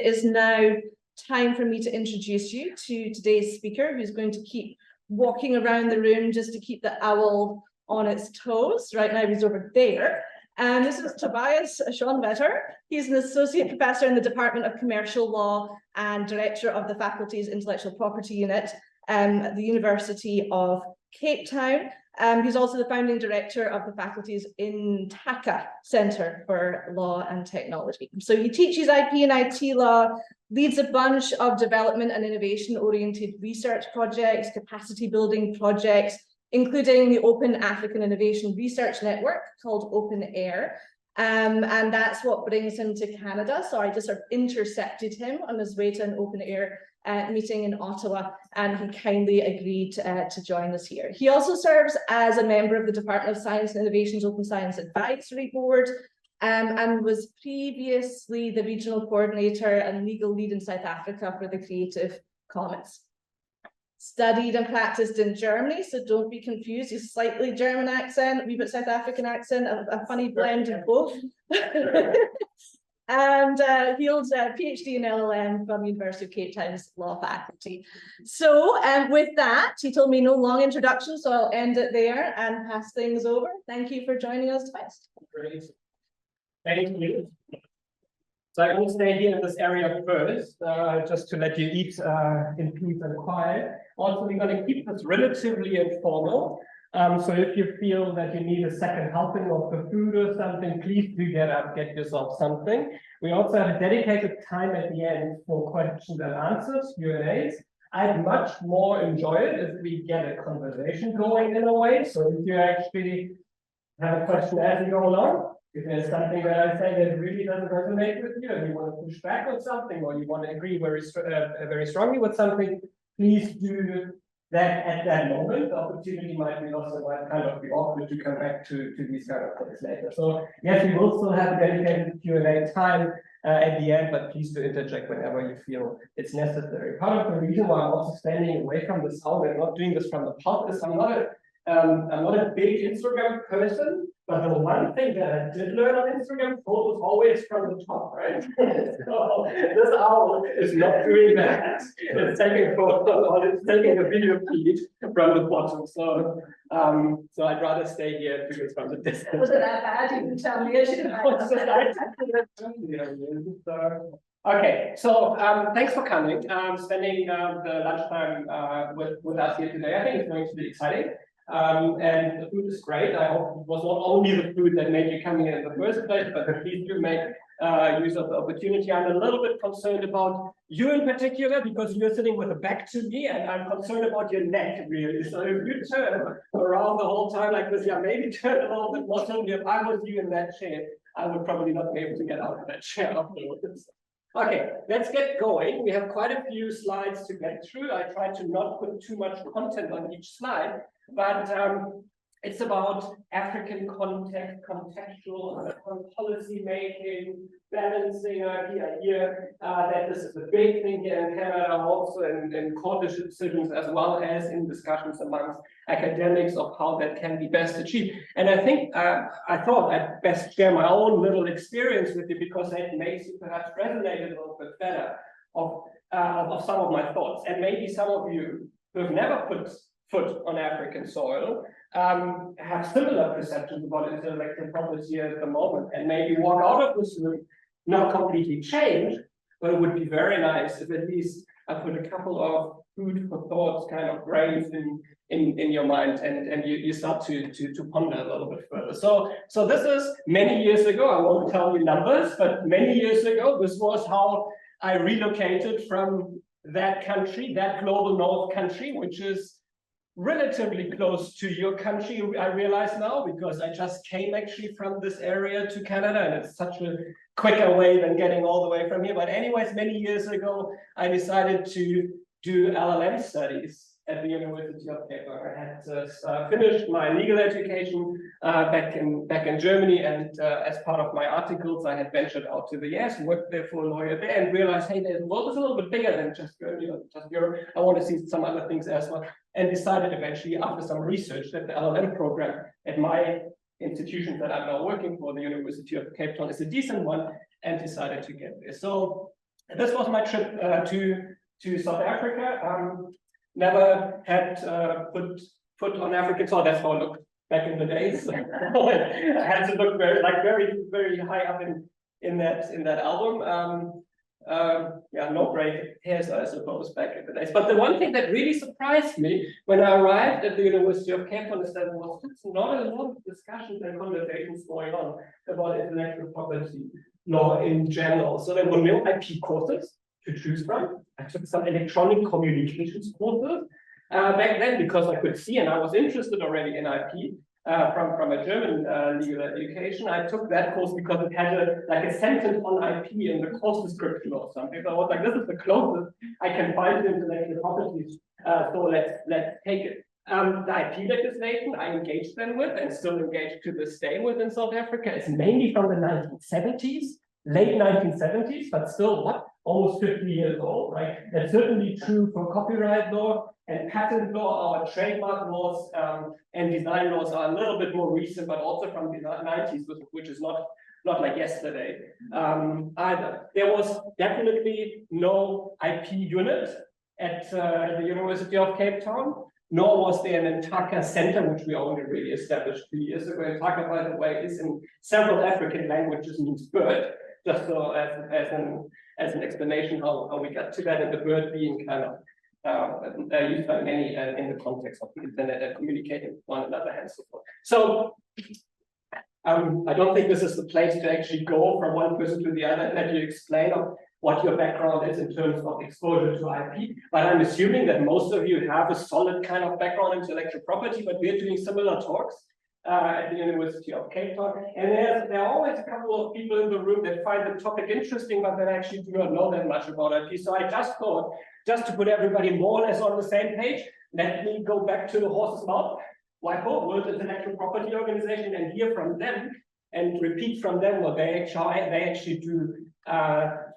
is now time for me to introduce you to today's speaker, who's going to keep walking around the room just to keep the owl on its toes. Right now he's over there. And this is Tobias Schonwetter. He's an associate professor in the Department of Commercial Law and director of the faculty's Intellectual Property Unit at the University of Cape Town. He's also the founding director of the faculty's Intaka Centre for Law and Technology. So he teaches IP and IT law, leads a bunch of development and innovation-oriented research projects, capacity building projects, including the Open African Innovation Research Network called Open-Air. And that's what brings him to Canada. So I just sort of intercepted him on his way to an Open-Air meeting in Ottawa, and he kindly agreed to join us here. He also serves as a member of the Department of Science and Innovation's Open Science Advisory Board, and was previously the regional coordinator and legal lead in South Africa for the Creative Commons. Studied and practiced in Germany, so don't be confused. He's slightly German accent, a wee bit South African accent, a funny blend of both. And he holds a PhD in LLM from University of Cape Town's law faculty. So with that, he told me no long introduction, so I'll end it there and pass things over. Thank you for joining us, Tobias. Great. Thank you. So I'm going to stay here in this area first, just to let you eat in peace and quiet. Also, we're going to keep this relatively informal. So if you feel that you need a second helping of the food or something, please do get up, get yourself something. We also have a dedicated time at the end for questions and answers, Q&As. I'd much more enjoy it if we get a conversation going in a way. So if you actually have a question as you go along, if there's something that I say that really doesn't resonate with you and you want to push back on something, or you want to agree very strongly with something, please do that at that moment. The opportunity might be lost, and might kind of be awkward to come back to these kind of things later. So yes, we will still have a dedicated Q&A time at the end, but please do interject whenever you feel it's necessary. Part of the reason why I'm also standing away from the sound and not doing this from the pod is I'm not a big Instagram person, but the one thing that I did learn on Instagram, photos always from the top, right? So this owl is not doing that. It's taking photos, or it's taking a video feed from the bottom. So so I'd rather stay here because from the distance. Was it that bad? You can tell me. I should have. Okay, so thanks for coming, spending the lunchtime with us here today. I think it's going to be exciting. And the food is great. I hope it was not only the food that made you come here in the first place, but please do make use of the opportunity. I'm a little bit concerned about you in particular, because you're sitting with a back to me, and I'm concerned about your neck, really. So if you turn around the whole time like this, yeah, maybe turn a little bit more slowly. If I was you in that chair, I would probably not be able to get out of that chair afterwards. Okay, let's get going. We have quite a few slides to get through. I tried to not put too much content on each slide, but it's about African context, contextual policy making, balancing idea that this is a big thing here in Canada, also in court decisions, as well as in discussions amongst academics of how that can be best achieved. And I think I thought I'd best share my own little experience with you, because that makes you perhaps resonate a little bit better of some of my thoughts. And maybe some of you who have never put foot on African soil have similar perceptions about intellectual property at the moment, and maybe walk out of this room not completely changed, but it would be very nice if at least I put a couple of food for thoughts kind of grains in your mind, and you start to ponder a little bit further. So this is many years ago. I won't tell you numbers, but many years ago, this was how I relocated from that country, that global north country, which is relatively close to your country, I realize now, because I just came actually from this area to Canada, and it's such a quicker way than getting all the way from here. But anyways, many years ago, I decided to do LLM studies at the University of Cape Town. I had finished my legal education back in Germany, and as part of my articles, I had ventured out to the US, worked there for a lawyer there, and realized, hey, the world is a little bit bigger than just Germany or just Europe. I want to see some other things as well, and decided eventually, after some research, that the LLM program at my institution that I'm now working for, the University of Cape Town, is a decent one, and decided to get there. So This was my trip to South Africa. Never had put on African soil. That's how I looked back in the days. I had to look very high up in that album. Yeah, no great hairs, I suppose, back in the days. But the one thing that really surprised me when I arrived at the University of Cape Town is that there was not a lot of discussions and conversations going on about intellectual property law in general. So there were no IP courses to choose from. I took some electronic communications courses back then because I could see and I was interested already in IP. From a German legal education, I took that course because it had a sentence on IP in the course description or something. So I was like, this is the closest I can find to intellectual property. So let's take it. The IP legislation I engaged then with and still engaged to this day with in South Africa is mainly from the 1970s, late 1970s, but still what? Almost 50 years old, right? That's certainly true for copyright law and patent law. Our trademark laws and design laws are a little bit more recent, but also from the 90s, which is not like yesterday either. There was definitely no IP unit at the University of Cape Town, nor was there an Ntaka Center, which we only really established 2 years ago. Ntaka, by the way, is in several African languages, means bird, just so as an explanation how we got to that, and the bird being kind of used by many in the context of the internet and communicating with one another and so forth. So I don't think this is the place to actually go from one person to the other and let you explain what your background is in terms of exposure to IP. But I'm assuming that most of you have a solid kind of background in intellectual property, but we're doing similar talks at the University of Cape Town. And there are always a couple of people in the room that find the topic interesting, but that actually do not know that much about IP. So I just thought, just to put everybody more or less on the same page, let me go back to the horse's mouth, WIPO, World Intellectual Property Organization, and hear from them and repeat from them what they actually do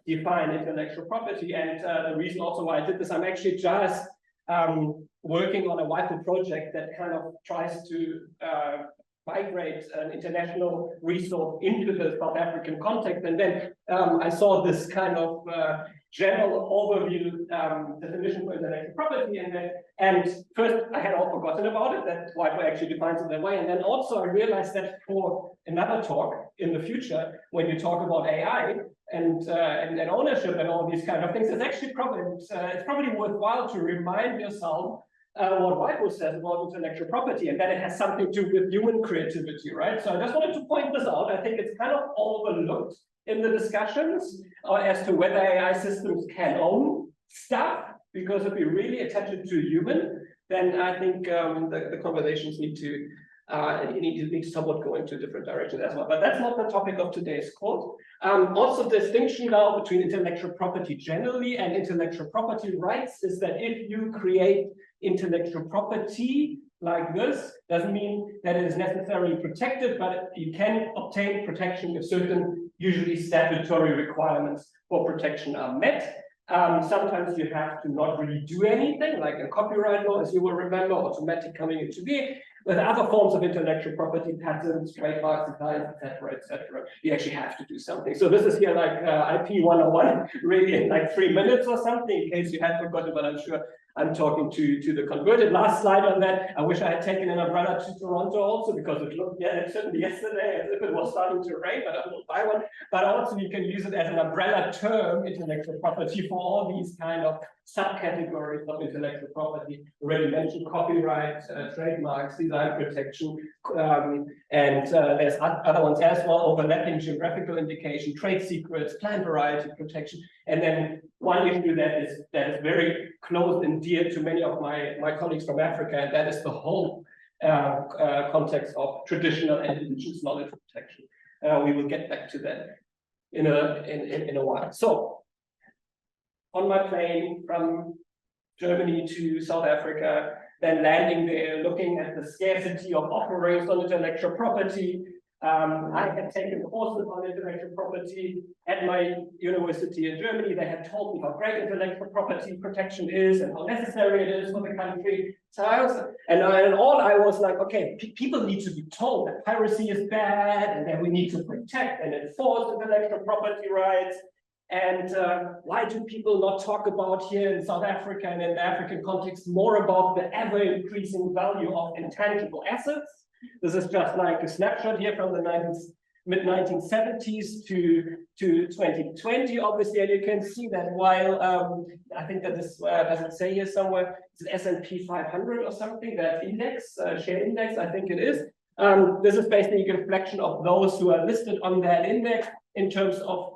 define intellectual property. And the reason also why I did this, I'm actually just working on a WIPO project that kind of tries to migrate an international resource into the South African context. And then I saw this kind of general overview definition for intellectual property. And first, I had all forgotten about it, that WIPO actually defines it that way. And then also I realized that for another talk in the future, when you talk about AI and ownership and all these kind of things, it's actually it's probably worthwhile to remind yourself what WIPO says about intellectual property, and that it has something to do with human creativity, right? So I just wanted to point this out. I think it's kind of overlooked in the discussions as to whether AI systems can own stuff, because if we really attach it to human, then I think the conversations need to somewhat go into different directions as well. But that's not the topic of today's course. Also, the distinction now between intellectual property generally and intellectual property rights is that if you create intellectual property like this, doesn't mean that it is necessarily protected, but you can obtain protection if certain, usually statutory requirements for protection are met. Sometimes you have to not really do anything, like in copyright law, as you will remember, automatic coming into being. With other forms of intellectual property, patents, trademarks, designs, etc., you actually have to do something. So this is here like IP 101, really in like 3 minutes or something, in case you had forgotten, but I'm sure I'm talking to the converted. Last slide on that. I wish I had taken an umbrella to Toronto also, because it looked, certainly yesterday as if it was starting to rain, but I will buy one. But also you can use it as an umbrella term, intellectual property, for all these kind of subcategories of intellectual property. Already mentioned copyright, trademarks, design protection, and there's other ones as well, overlapping geographical indication, trade secrets, plant variety protection. And then one issue that is very close and dear to many of my colleagues from Africa, and that is the whole context of traditional and indigenous knowledge protection. We will get back to that in a while. So, on my plane from Germany to South Africa, then landing there, looking at the scarcity of offerings on intellectual property. I had taken courses on intellectual property at my university in Germany. They had told me how great intellectual property protection is and how necessary it is for the country. So I was like, okay, people need to be told that piracy is bad and that we need to protect and enforce intellectual property rights. And why do people not talk about here in South Africa and in the African context more about the ever increasing value of intangible assets? This is just like a snapshot here from the mid-1970s to 2020, obviously, and you can see that while I think that this doesn't say here somewhere, it's an S&P 500 or something, that index, share index, I think it is. This is basically a reflection of those who are listed on that index in terms of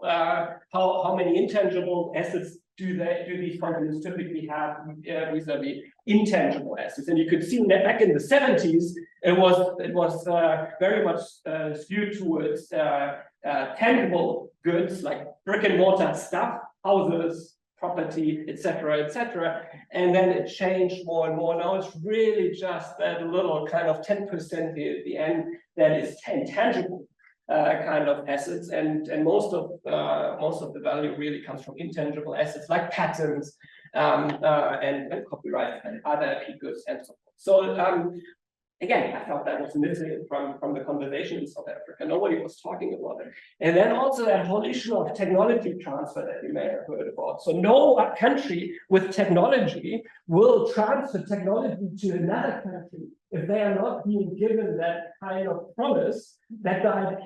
how many intangible assets do these companies typically have vis-a-vis intangible assets. And you could see that back in the 70s, it was very much skewed towards tangible goods like brick and mortar stuff, houses, property, etc. And then it changed more and more. Now it's really just that little kind of 10% at the end that is intangible kind of assets, and most of the value really comes from intangible assets like patents and copyright and other IP goods and so forth. So again, I thought that was missing from the conversation in South Africa. Nobody was talking about it. And then also that whole issue of technology transfer that you may have heard about. So no country with technology will transfer technology to another country if they are not being given that kind of promise that the IP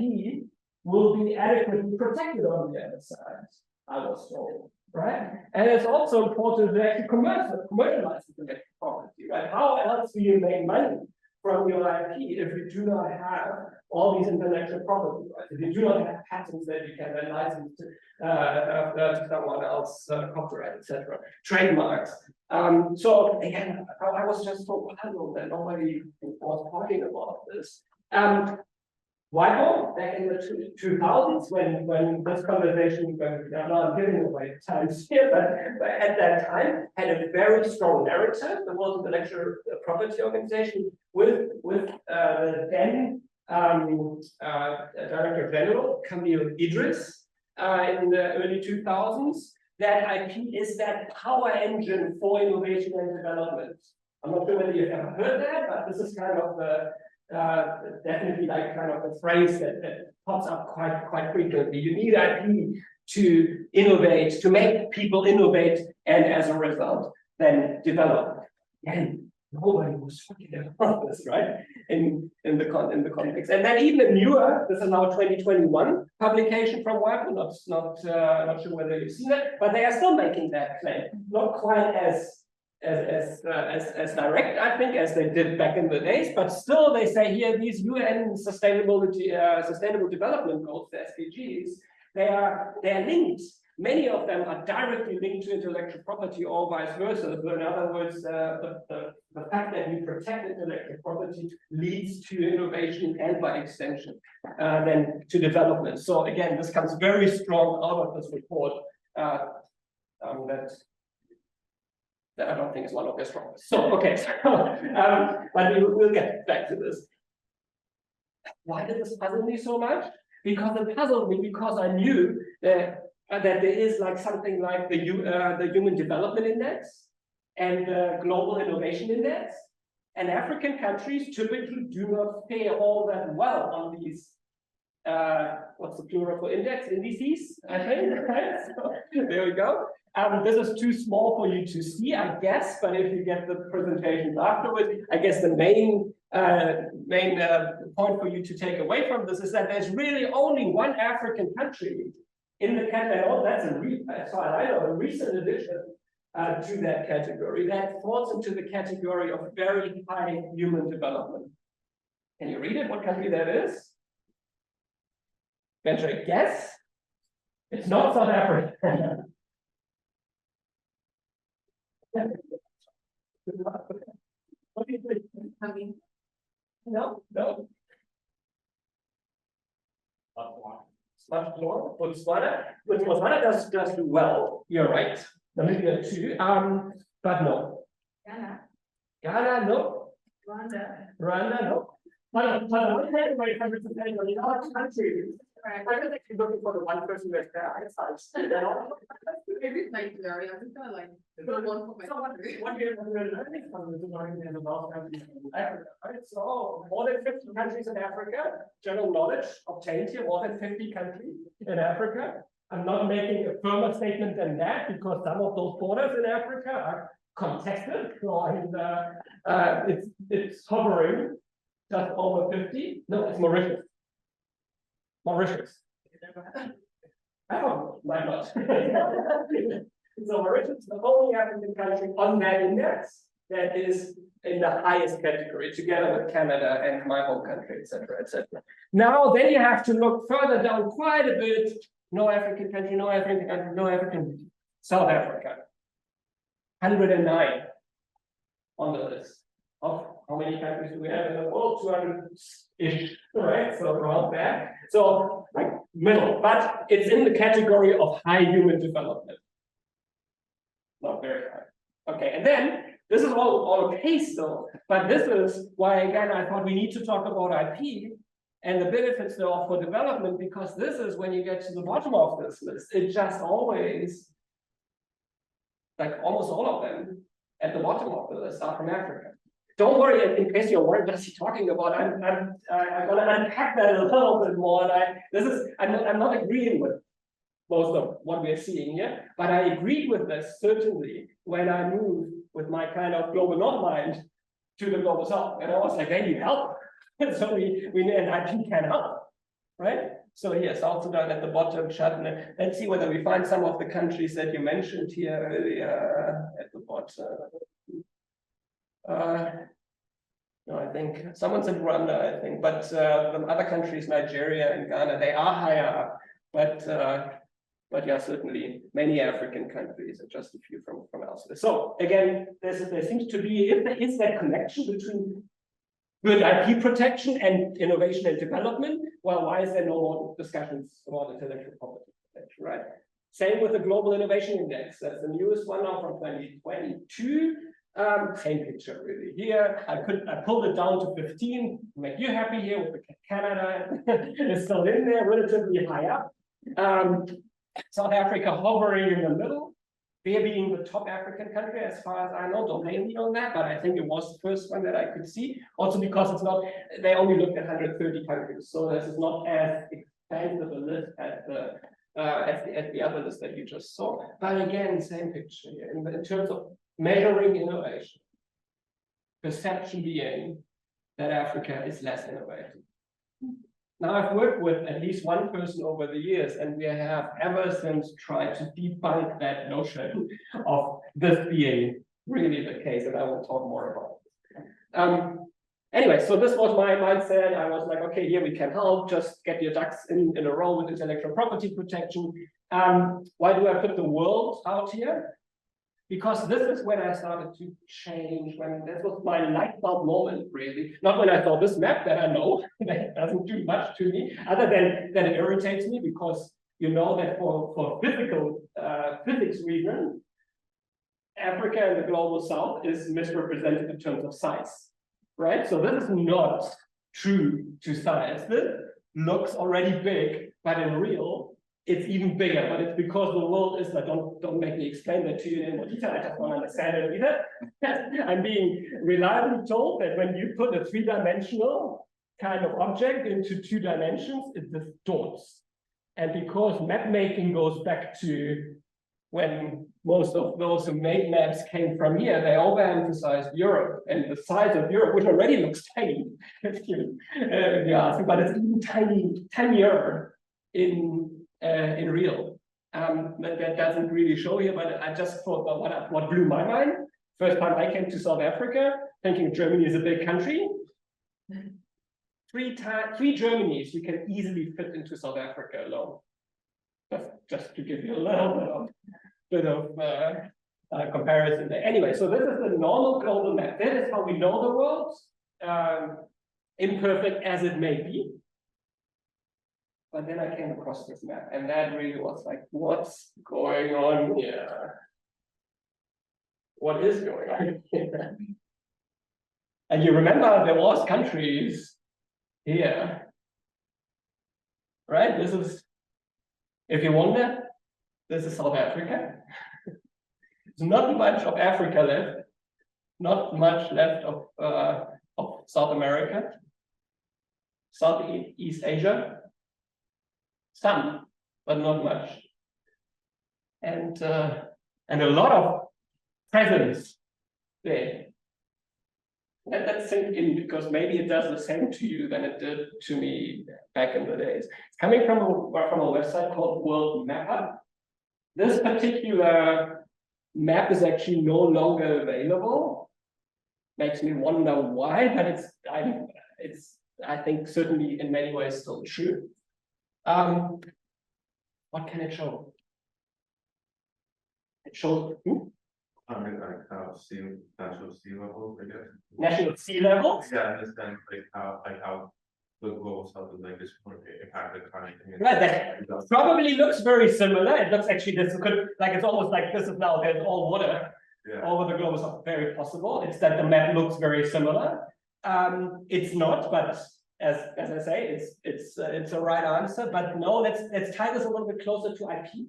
will be adequately protected on the other side, I was told, right? And it's also important to actually commercialize the intellectual property, right? How else do you make money from your IP if you do not have all these intellectual property rights? If you do not have patents that you can then license to someone else, copyright, etc., trademarks. So again, I was just so puzzled that nobody was talking about this. Why not? Back in the 2000s, when this conversation, I'm giving away times here, but at that time had a very strong narrative. There was an intellectual property organization with the then Director General Camille Idris in the early 2000s. That IP is that power engine for innovation and development. I'm not sure whether you've ever heard that, but this is kind of the definitely like kind of a phrase that pops up quite frequently. You need IP to innovate, to make people innovate, and as a result, then develop. And nobody was talking about this, right? In the context. And then even a newer, this is now 2021 publication from WIPO, not sure whether you've seen it, but they are still making that claim. Not quite as direct, I think, as they did back in the days, but still they say here these UN sustainable development goals, the SDGs, they are linked. Many of them are directly linked to intellectual property or vice versa. So in other words, the fact that we protect intellectual property leads to innovation and by extension then to development. So again, this comes very strong out of this report that I don't think is one of their strongest. So, okay, but we'll get back to this. Why did this puzzle me so much? Because it puzzled me because I knew that there is like something like the Human Development Index and the Global Innovation Index, and African countries typically do not fare all that well on these. What's the plural for index? Indices, I think. Right? So, there we go. This is too small for you to see, I guess, but if you get the presentations afterwards, I guess the main point for you to take away from this is that there's really only one African country in the category. Oh, that's as far as I know, a recent addition to that category that falls into the category of very high human development. Can you read it? What country that is? Venture a guess? It's not South Africa. What do you think? No. Much more. Botswana does do well. You're right. Namibia too. But no. Ghana, no. Rwanda, no. But one thing my favorite in our country. I was actually looking for the one person with their eyesight. Maybe Nigeria. I'm gonna like one for my country. What we're learning from this learning is about countries in Africa. Right? So more than 50 countries in Africa, general knowledge obtained here, more than 50 countries in Africa. I'm not making a firmer statement than that because some of those borders in Africa are contested. So it's hovering just over 50. No, it's Mauritius. Mauritius. I don't know, might not. So Mauritius is the only African country on that index that is in the highest category, together with Canada and my home country, etc., etc. Now, then you have to look further down quite a bit. No African country, no African country, no African. South Africa. 109 on the list. Of how many countries do we have in the world? 200-ish, right? So around that. So like middle, but it's in the category of high human development. Not very high. Okay, and then this is all okay still, but this is why again I thought we need to talk about IP and the benefits thereof for development, because this is when you get to the bottom of this list, it just always, like almost all of them at the bottom of the list are from Africa. Don't worry, in case you're worried, what is he talking about? I'm going to unpack that a little bit more. And I'm not agreeing with most of what we're seeing here, but I agreed with this certainly when I moved with my kind of global north mind to the global south. And I was like, they need help. So we and IP can help, right? So here, South Sudan at the bottom, Chad, let's see whether we find some of the countries that you mentioned here earlier at the bottom. No, I think someone said Rwanda, I think, but the other countries, Nigeria and Ghana, they are higher up, but yeah, certainly many African countries and just a few from elsewhere. So again, there seems to be, if there is that connection between good IP protection and innovation and development, well, why is there no more discussions about intellectual property protection, right? Same with the Global Innovation Index. That's the newest one now from 2022. Same picture really. Here, I pulled it down to 15 to make you happy here with the Canada is still in there, relatively high up. South Africa hovering in the middle, there being the top African country as far as I know. Don't blame me on that, but I think it was the first one that I could see. Also because it's not, they only looked at 130 countries, so this is not as expansive a list as the other list that you just saw. But again, same picture here in terms of measuring innovation, perception being that Africa is less innovative. Now, I've worked with at least one person over the years, and we have ever since tried to debunk that notion of this being really the case, and I will talk more about it. Anyway, so this was my mindset. I was like, okay, here we can help, just get your ducks in a row with intellectual property protection. Why do I put the world out here? Because this is when I started to change, when this was my light bulb moment, really. Not when I saw this map that I know that doesn't do much to me, other than that it irritates me because you know that for physics reasons, Africa and the global south is misrepresented in terms of size, right? So this is not true to size. This looks already big, but in real, it's even bigger, but it's because the world is like, don't make me explain that to you in more detail. I just don't understand it either. I'm being reliably told that when you put a three-dimensional kind of object into 2 dimensions, it distorts. And because map making goes back to when most of those who made maps came from here, they overemphasized Europe and the size of Europe, which already looks tiny, if you ask, but it's even tinier in real. That doesn't really show here, but I just thought what blew my mind. First time I came to South Africa, thinking Germany is a big country. 3 Germanys you can easily fit into South Africa alone. Just to give you a little bit of comparison there. Anyway, so this is the normal global map. That is how we know the world, imperfect as it may be. But then I came across this map, and that really was like, what's going on here? What is going on here? And you remember there was countries here, right? This is, if you wonder, this is South Africa. There's not much of Africa left, not much left of South America, Southeast Asia. Some, but not much. and a lot of presence there. Let that sink in, because maybe it does the same to you than it did to me back in the days. It's coming from a website called World Mapper. This particular map is actually no longer available. Makes me wonder why, but it's I think certainly in many ways still true. What can it show? It shows I mean, like how national sea level, I guess. national sea levels. Yeah, I understand like how the global south is like this impact the climate. Right, that probably looks very similar. It looks actually like it's almost like this is now there's all water over the global south. Very possible. It's that the map looks very similar. It's not, but as I say, it's a right answer. But no, let's tie this a little bit closer to IP.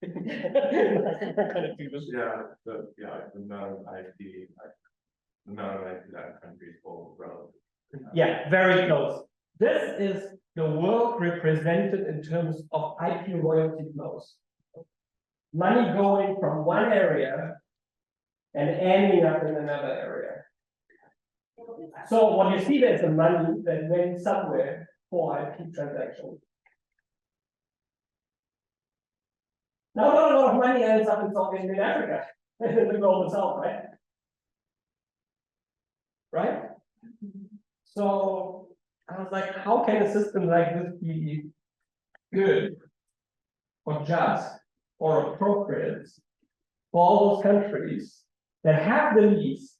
The amount of IP, that country's full relative. Yeah, very close. This is the world represented in terms of IP royalty flows. Money going from one area and ending up in another area. So what you see there is the money that went somewhere for IP transactions. Now, not a lot of money ends up in Africa, in the global south, right? Right? So I was like, how can a system like this be good or just or appropriate for all those countries that have the least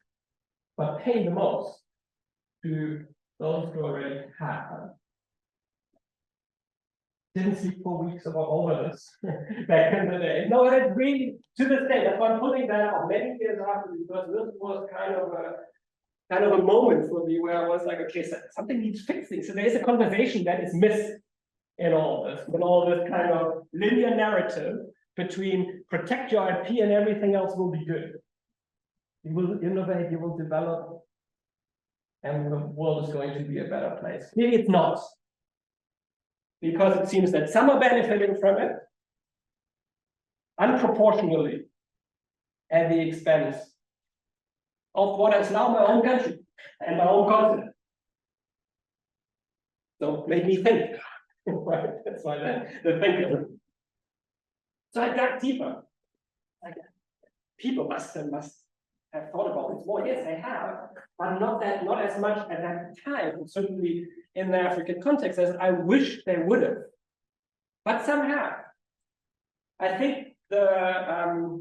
but pay the most to those who already have? Didn't see 4 weeks about over this back in the day. No, it really, to this day, that's why I'm putting that out many years after, because this was kind of a moment for me where I was like, okay, so something needs fixing. So there's a conversation that is missing in all this kind of linear narrative between protect your IP and everything else will be good. You will innovate, you will develop, and the world is going to be a better place. Maybe it's not, because it seems that some are benefiting from it unproportionally at the expense of what is now my own country and my own continent. So make me think. Right? That's why the thinking. So I dug deeper. People must have thought about this more. Yes, they have, but not as much at that time, certainly in the African context, as I wish they would have. But some have. I think the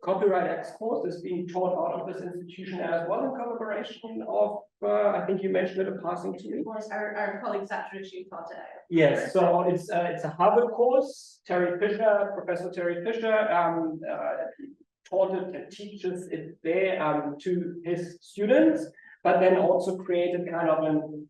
copyright X course is being taught out of this institution as well, in collaboration of, I think you mentioned it in passing to me. Of course, our colleague statutes taught it out. Yes, so it's a Harvard course. Professor Terry Fisher taught it and teaches it there to his students, but then also created kind of an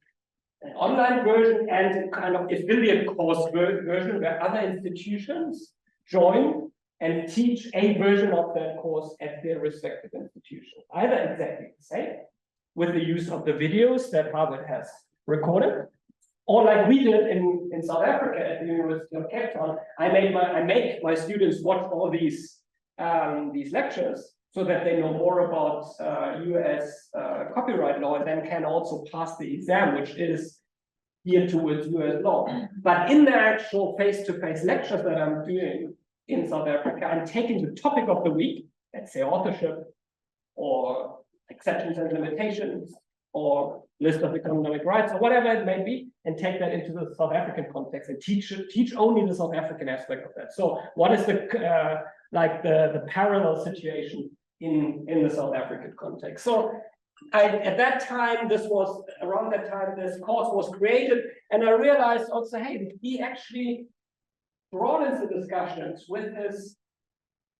online version and kind of affiliate course version where other institutions join and teach a version of that course at their respective institution. Either exactly the same, with the use of the videos that Harvard has recorded, or like we did in South Africa at the University of Cape Town. I make my students watch all these lectures so that they know more about US copyright law, and then can also pass the exam, which is geared towards US law. But in the actual face-to-face lectures that I'm doing in South Africa, I'm taking the topic of the week, let's say authorship, or exceptions and limitations, or list of economic rights, or whatever it may be, and take that into the South African context and teach only the South African aspect of that. So what is the parallel situation in the South African context? So at that time, around that time, this course was created, and I realized also, hey, he actually broadens the discussions with his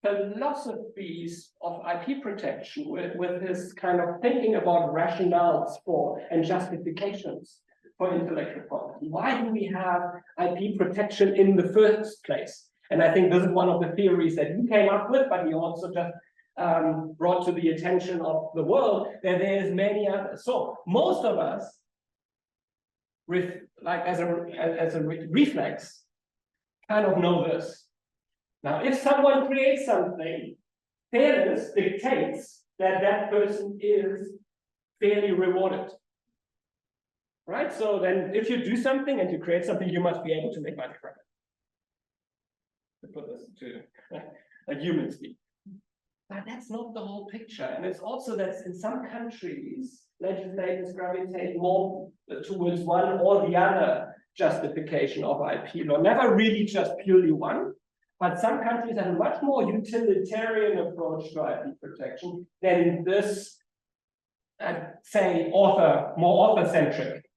philosophies of IP protection, with his kind of thinking about rationales for and justifications for intellectual property. Why do we have IP protection in the first place? And I think this is one of the theories that he came up with, but he also just brought to the attention of the world that there's many others. So most of us, as a reflex, kind of know this. Now, if someone creates something, fairness dictates that that person is fairly rewarded. Right? So then if you do something and you create something, you must be able to make money from it. To put this to a human speak. But that's not the whole picture. And it's also that in some countries, legislators gravitate more towards one or the other justification of IP law. Never really just purely one. But some countries have a much more utilitarian approach to IP protection than this, say, more author-centric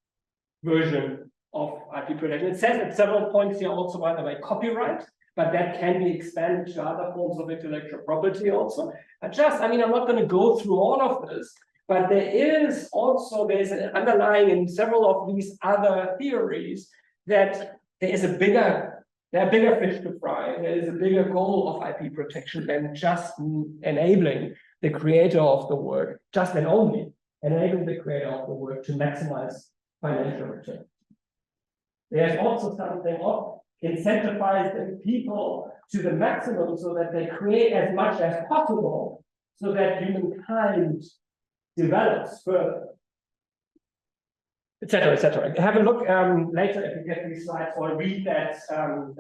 version of IP protection. It says at several points here also, by the way, copyright, but that can be expanded to other forms of intellectual property also. But I'm not going to go through all of this, but there's an underlying in several of these other theories that there are bigger fish to fry. There is a bigger goal of IP protection than just enabling the creator of the work, just and only enabling the creator of the work to maximize financial return. There's also something of incentivizing people to the maximum so that they create as much as possible so that humankind develops further, etc., etc. Have a look later if you get these slides, or read that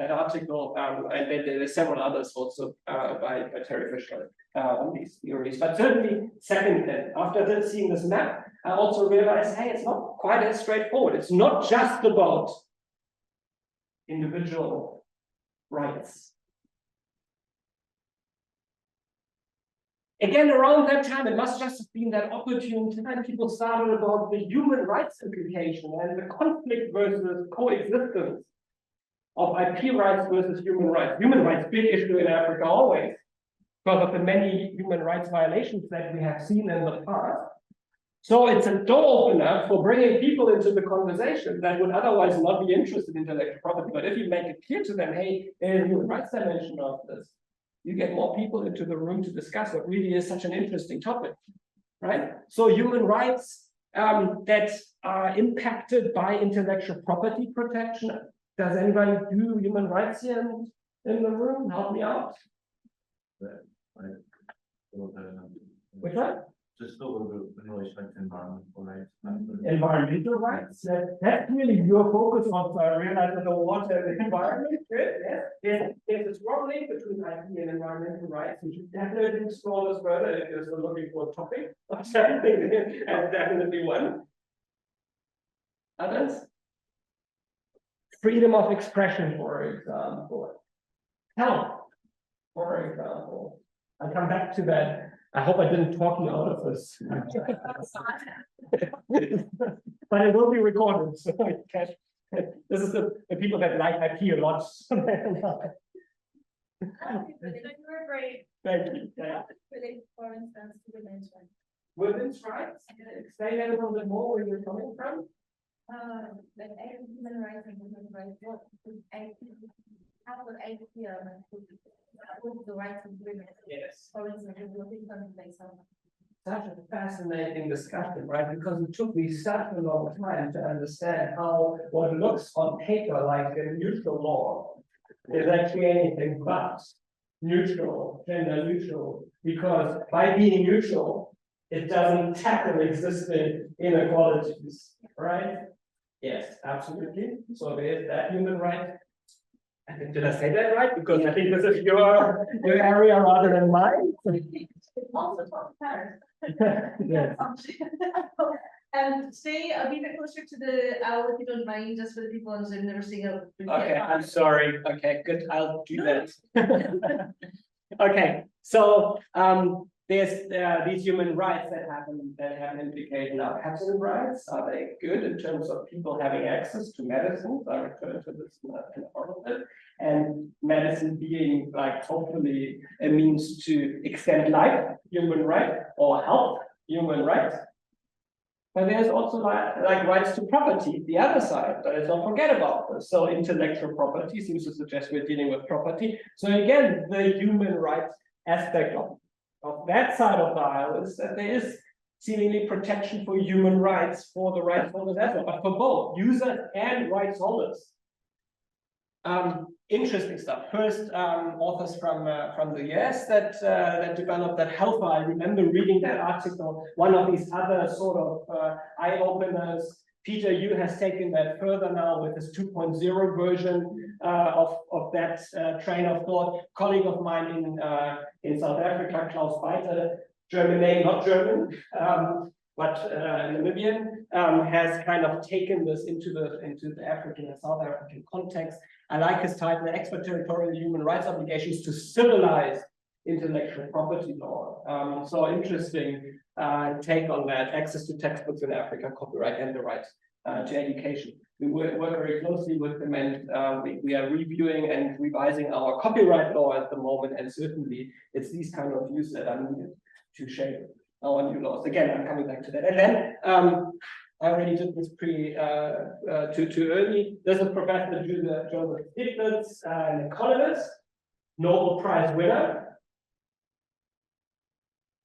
article, and then there's several others also by Terry Fisher on these theories. But certainly, second, then after seeing this map, I also realized, hey, it's not quite as straightforward. It's not just about individual rights. Again, around that time, it must just have been that opportune time people started about the human rights implication and the conflict versus coexistence of IP rights versus human rights. Human rights, big issue in Africa always, because of the many human rights violations that we have seen in the past. So it's a door opener for bringing people into the conversation that would otherwise not be interested in intellectual property. But if you make it clear to them, hey, there's a human rights dimension of this, you get more people into the room to discuss what really is such an interesting topic, right? So human rights that are impacted by intellectual property protection. Does anybody do human rights here in the room? Help me out. Which one? Just a little bit in relation to environmental rights. Environmental rights. That's really your focus on realizing the water and the environment. Good. Yes. There's a strong link between IP and environmental rights. You should definitely explore this further if you're still looking for a topic. That's definitely one. Others? Freedom of expression, for example. Health, for example. I'll come back to that. I hope I didn't talk you out of this. But it will be recorded, so I can. This is the people that like IP a lot. You were great. Thank you. Yeah. For instance, to women's rights. Women's rights? Explain a little bit more where you're coming from. Like human rights and women's rights. How would I feel with the rights of women? Yes. For instance, if you're looking for something Such a fascinating discussion, right? Because it took me such a long time to understand how what looks on paper like a neutral law is actually anything but neutral, gender neutral, because by being neutral, it doesn't tackle existing inequalities, right? Yes, absolutely. So there's that human right. I think, did I say that right? Because I think this is your area rather than mine. also talk Paris. Yes. And stay a wee bit closer to the owl if you don't mind, just for the people on Zoom never seeing a. Okay, I'm sorry. Okay, good. I'll do that. Okay, so there's these human rights that have an implication. Now, patent rights, are they good in terms of people having access to medicines? I refer to this in all of it. And medicine being like hopefully a means to extend life, human right, or health, human right. But there's also like rights to property, the other side, but let's not forget about this. So intellectual property seems to suggest we're dealing with property. So again, the human rights aspect of that side of the aisle is that there is seemingly protection for human rights for the rights holders as well, but for both users and rights holders. interesting stuff. First, authors from the US that developed that helper. I remember reading that article. One of these other sort of eye openers. Peter Yu has taken that further now with his 2.0 version of that train of thought. Colleague of mine in South Africa, Klaus Beiter, German name, not German, but Namibian, has kind of taken this into the African and South African context. I like his title, Extraterritorial Human Rights Obligations to Civilize Intellectual Property Law. So interesting take on that, access to textbooks in Africa, copyright and the right to education. We work very closely with them, and we are reviewing and revising our copyright law at the moment, and certainly it's these kind of views that are needed to shape our new laws. Again, I'm coming back to that. And then I already did this too early. There's a professor, Joseph Stiglitz, an economist, Nobel Prize winner.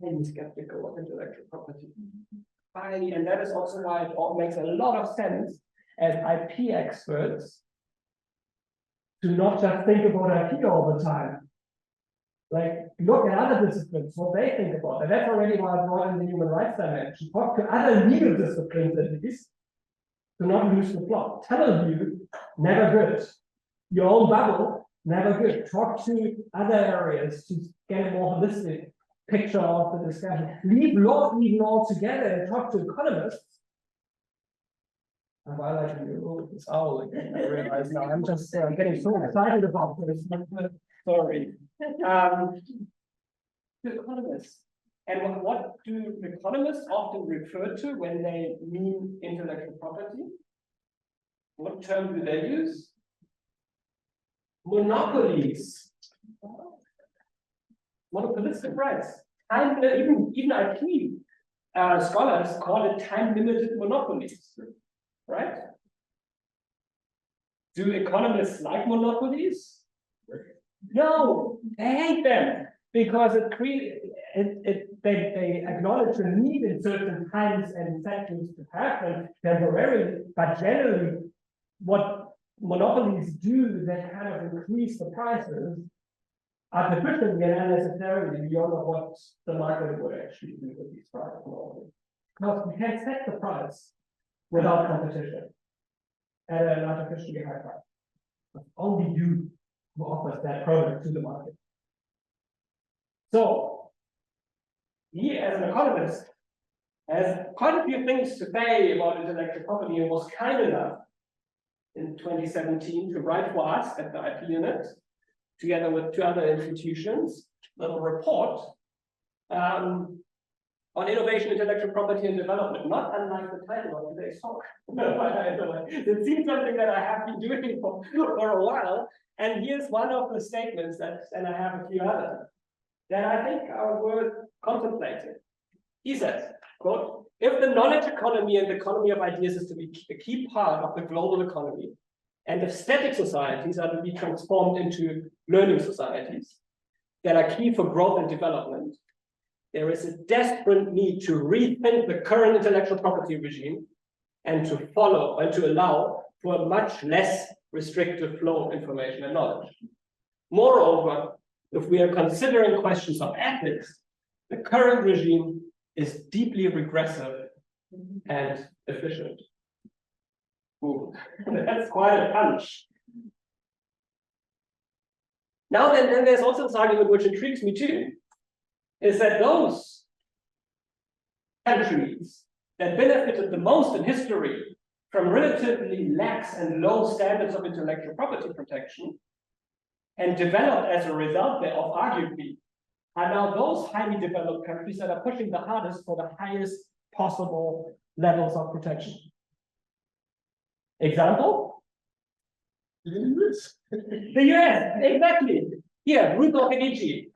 Highly skeptical of intellectual property. Finally, and that is also why it all makes a lot of sense as IP experts to not just think about IP all the time. Like, look at other disciplines, what they think about. And that's already why I brought in the human rights dimension. Talk to other legal disciplines at least, to not lose the plot. Tunnel view, never good. Your own bubble, never good. Talk to other areas to get a more holistic picture of the discussion. Leave law even altogether and talk to economists. And while I do this owl again, I realize now I'm just getting so excited about this. Sorry. To economists. And what do economists often refer to when they mean intellectual property? What term do they use? Monopolies. Monopolistic rights. Even IP scholars call it time-limited monopolies, right? Do economists like monopolies? No, they hate them because they acknowledge the need in certain times and sectors to have them temporarily, but generally, what monopolies do, they kind of increase the prices artificially and unnecessarily beyond what the market would actually do with these prices. Because we can't set the price without competition at an artificially high price. It's only you who offers that product to the market. So, he, as an economist, has quite a few things to say about intellectual property and was kind enough in 2017 to write for us at the IP unit, together with two other institutions, a little report on innovation, intellectual property, and development, not unlike the title of today's talk. It seems something that I have been doing for a while. And here's one of the statements and I have a few others, that I think are worth contemplating. He says, quote, if the knowledge economy and the economy of ideas is to be a key part of the global economy, and if static societies are to be transformed into learning societies that are key for growth and development, there is a desperate need to rethink the current intellectual property regime and to follow and to allow for a much less restrictive flow of information and knowledge. Moreover, if we are considering questions of ethics, the current regime is deeply regressive and efficient. Ooh, that's quite a punch. Now then there's also this argument which intrigues me too, is that those countries that benefited the most in history from relatively lax and low standards of intellectual property protection and developed as a result thereof, arguably, are now those highly developed countries that are pushing the hardest for the highest possible levels of protection. Example? The US. The US, exactly. Here, Ruth Okediji,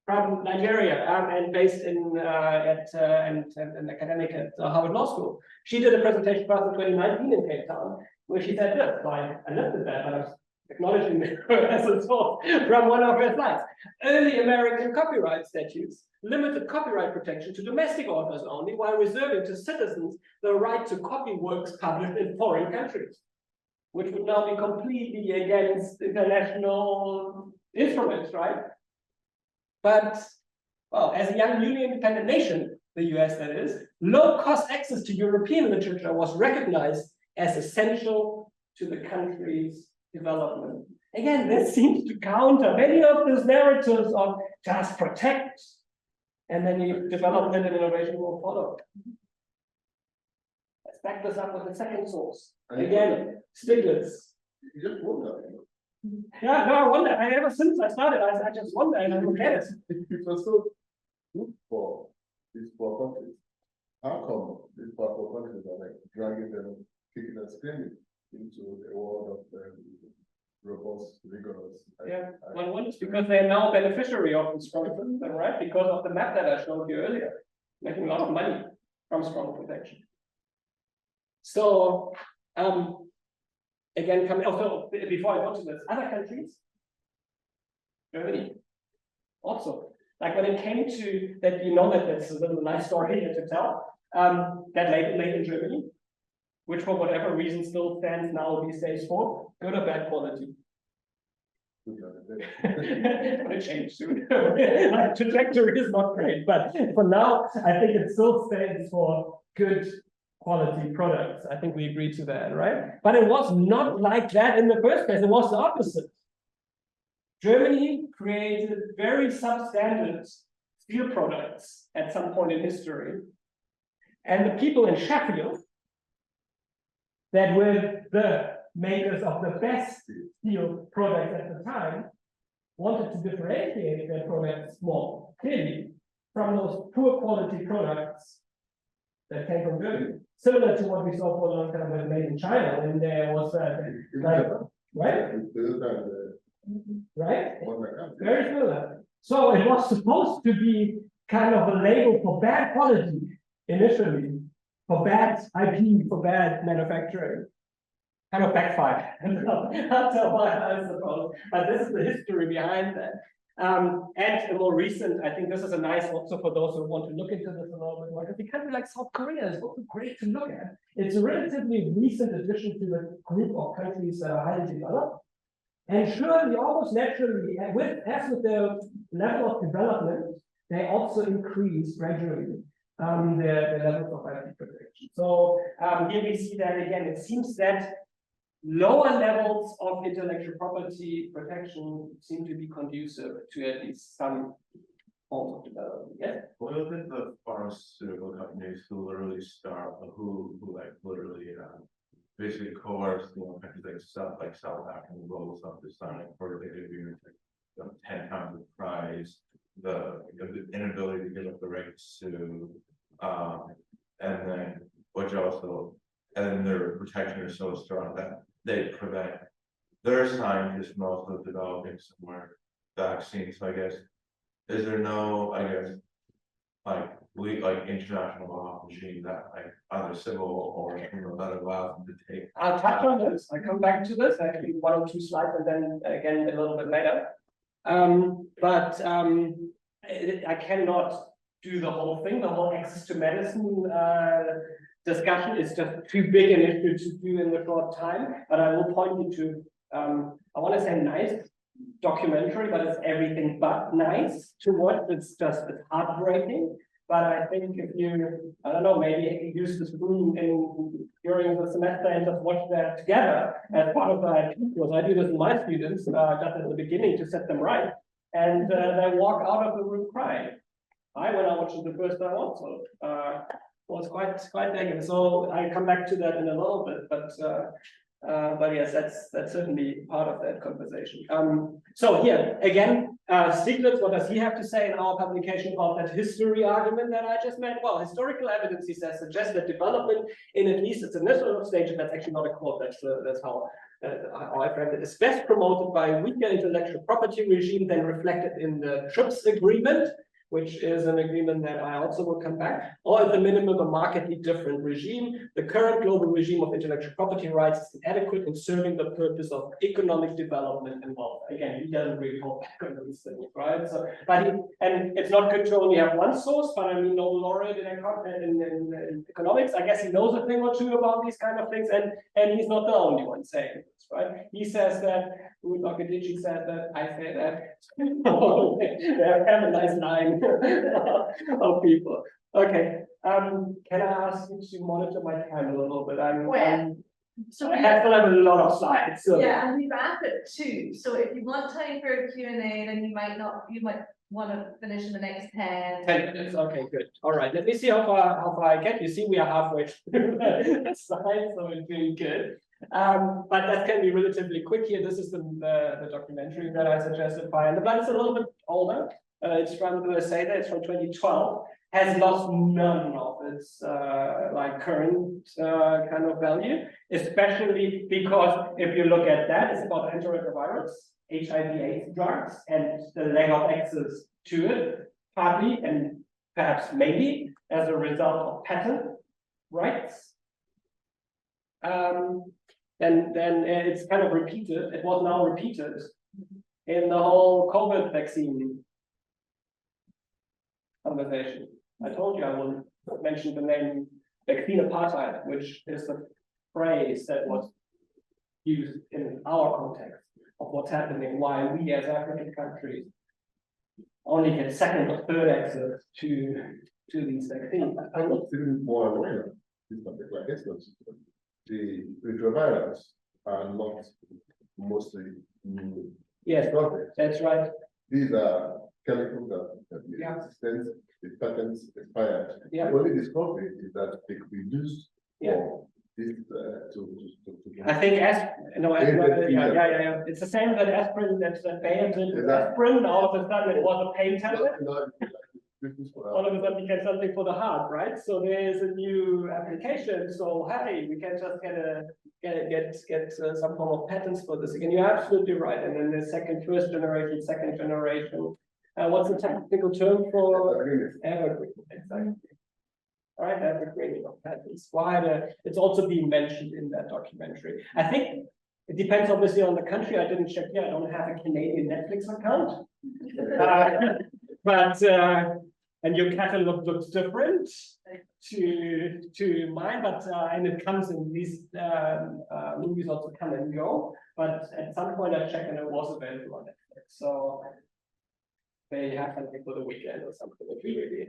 from Nigeria, and based in an academic at Harvard Law School. She did a presentation for us in 2019 in Cape Town, where she said this, I lifted that, but I was acknowledging her as a source from one of her slides. Early American copyright statutes limited copyright protection to domestic authors only, while reserving to citizens the right to copy works published in foreign countries. which would now be completely against international instruments, right? But, well, as a young, newly independent nation, the US that is, low-cost access to European literature was recognized as essential to the country's development. Again, this seems to counter many of these narratives of just protect, and then development and innovation will follow. Let's back this up with the second source. Again, Stiglitz. You just wonder. Yeah, no, I wonder. Ever since I started, I just wonder, and I don't get it. It was so good for these poor countries. How come these poor countries are like dragging them, kicking and screaming into a world of robust, rigorous? Yeah, one wonders because they're now beneficiary of the strong system, right? Because of the map that I showed you earlier, making a lot of money from strong protection. So, again, coming also before I go to this, other countries, Germany, also, like when it came to that, you know that that's a little nice story here to tell. That late in Germany, which for whatever reason still stands now these days for good or bad quality. Gonna change soon. My trajectory is not great, but for now, I think it still stands for good quality products. I think we agree to that, right? But it was not like that in the first place. It was the opposite. Germany created very substandard steel products at some point in history. And the people in Sheffield that were the makers of the best steel products at the time wanted to differentiate their products more clearly from those poor quality products that came from Germany. Similar to what we saw for a long time with made in China, when there was right? Right? Very similar. So it was supposed to be kind of a label for bad quality initially, for bad IP, for bad manufacturing. Kind of backfired after a while, I suppose. But this is the history behind that. And a more recent, I think this is a nice also for those who want to look into this a little bit more. Because a country like South Korea is also great to look at. It's a relatively recent addition to the group of countries that are highly developed. And surely, almost naturally, as with the level of development, they also increase gradually the levels of IP protection. So here we see that again. It seems that lower levels of intellectual property protection seem to be conducive to at least some forms of development. Yeah. What are the pharmaceutical companies who literally start, who like literally basically coerce countries like South Africa and global self-design for the agreement, 10 times the price, the inability to give up the right to and then which also and their protection is so strong that they prevent their scientists from also developing similar vaccines. So I guess is there no, I guess, like international law machine that like either civil or criminal that allows them to take? I'll touch on this. I come back to this. Actually, 1 or 2 slides, and then again a little bit later. I cannot do the whole thing. The whole access to medicine discussion is just too big an issue to do in the short time. But I will point you to I want to say nice documentary, but it's everything but nice to watch. It's heartbreaking. But I think if you, I don't know, maybe use this room during the semester and just watch that together as part of that, because I do this with my students just at the beginning to set them right. And they walk out of the room crying. When I watched it the first time also, was quite negative. So I come back to that in a little bit, but yes, that's certainly part of that conversation. So here again, Stiglitz, what does he have to say in our publication about that history argument that I just made? Well, historical evidence, he says, suggests that development in at least its initial stage, and that's actually not a quote, that's how I framed it, is best promoted by a weaker intellectual property regime than reflected in the TRIPS agreement, which is an agreement that I also will come back, or at the minimum a markedly different regime. The current global regime of intellectual property rights is inadequate in serving the purpose of economic development and wealth. Again, he doesn't really hold back on these things, right? So, and it's not good to only have one source, but I mean, Nobel laureate in economics, I guess he knows a thing or two about these kind of things, and he's not the only one saying this, right? He says that, Okadici said that, I say that. They have a nice line of people. Okay, can I ask you to monitor my time a little bit? So I still have a lot of slides. So. yeah, and we wrap at 2. So if you want time for a Q&A, then you might want to finish in the next 10. 10 minutes. Okay, good. All right. Let me see how far I get. You see, we are halfway through the slide, so we're doing good. But that can be relatively quick here. This is the documentary that I suggested by, and the blood is a little bit older. It's from the Seda, it's from 2012, has lost none of its like current kind of value, especially because if you look at that, it's about antiretrovirus, HIV/AIDS drugs, and the lack of access to it, partly and perhaps maybe as a result of patent rights. And then it's kind of repeated. It was now repeated in the whole COVID vaccine conversation. I told you I will mention the name vaccine apartheid, which is the phrase that was used in our context of what's happening, why we as African countries only get second or third access to these vaccines. I was even more aware of this particular instance. The retrovirus are not mostly new. Yes, discoveries. that's right. These are chemicals that Yeah. existence, the patents expired. Yeah. The only discovery is that they could be used Yeah. for this I think yeah. It's the same that aspirin that Bayer did with aspirin. All of a sudden it was a pain tablet. All of a sudden you get something for the heart, right? So there's a new application. So hey, we can just get some form of patents for this again. You're absolutely right. And then the first generation, second generation. What's the technical term for evergreen? Exactly. All right, evergreen of patents. It's also being mentioned in that documentary. I think it depends obviously on the country. I didn't check here. I don't have a Canadian Netflix account. But and your catalog looks different to mine, but and it comes in these movies also come and go. But at some point I checked and it was available on Netflix. So they have something for the weekend or something if you really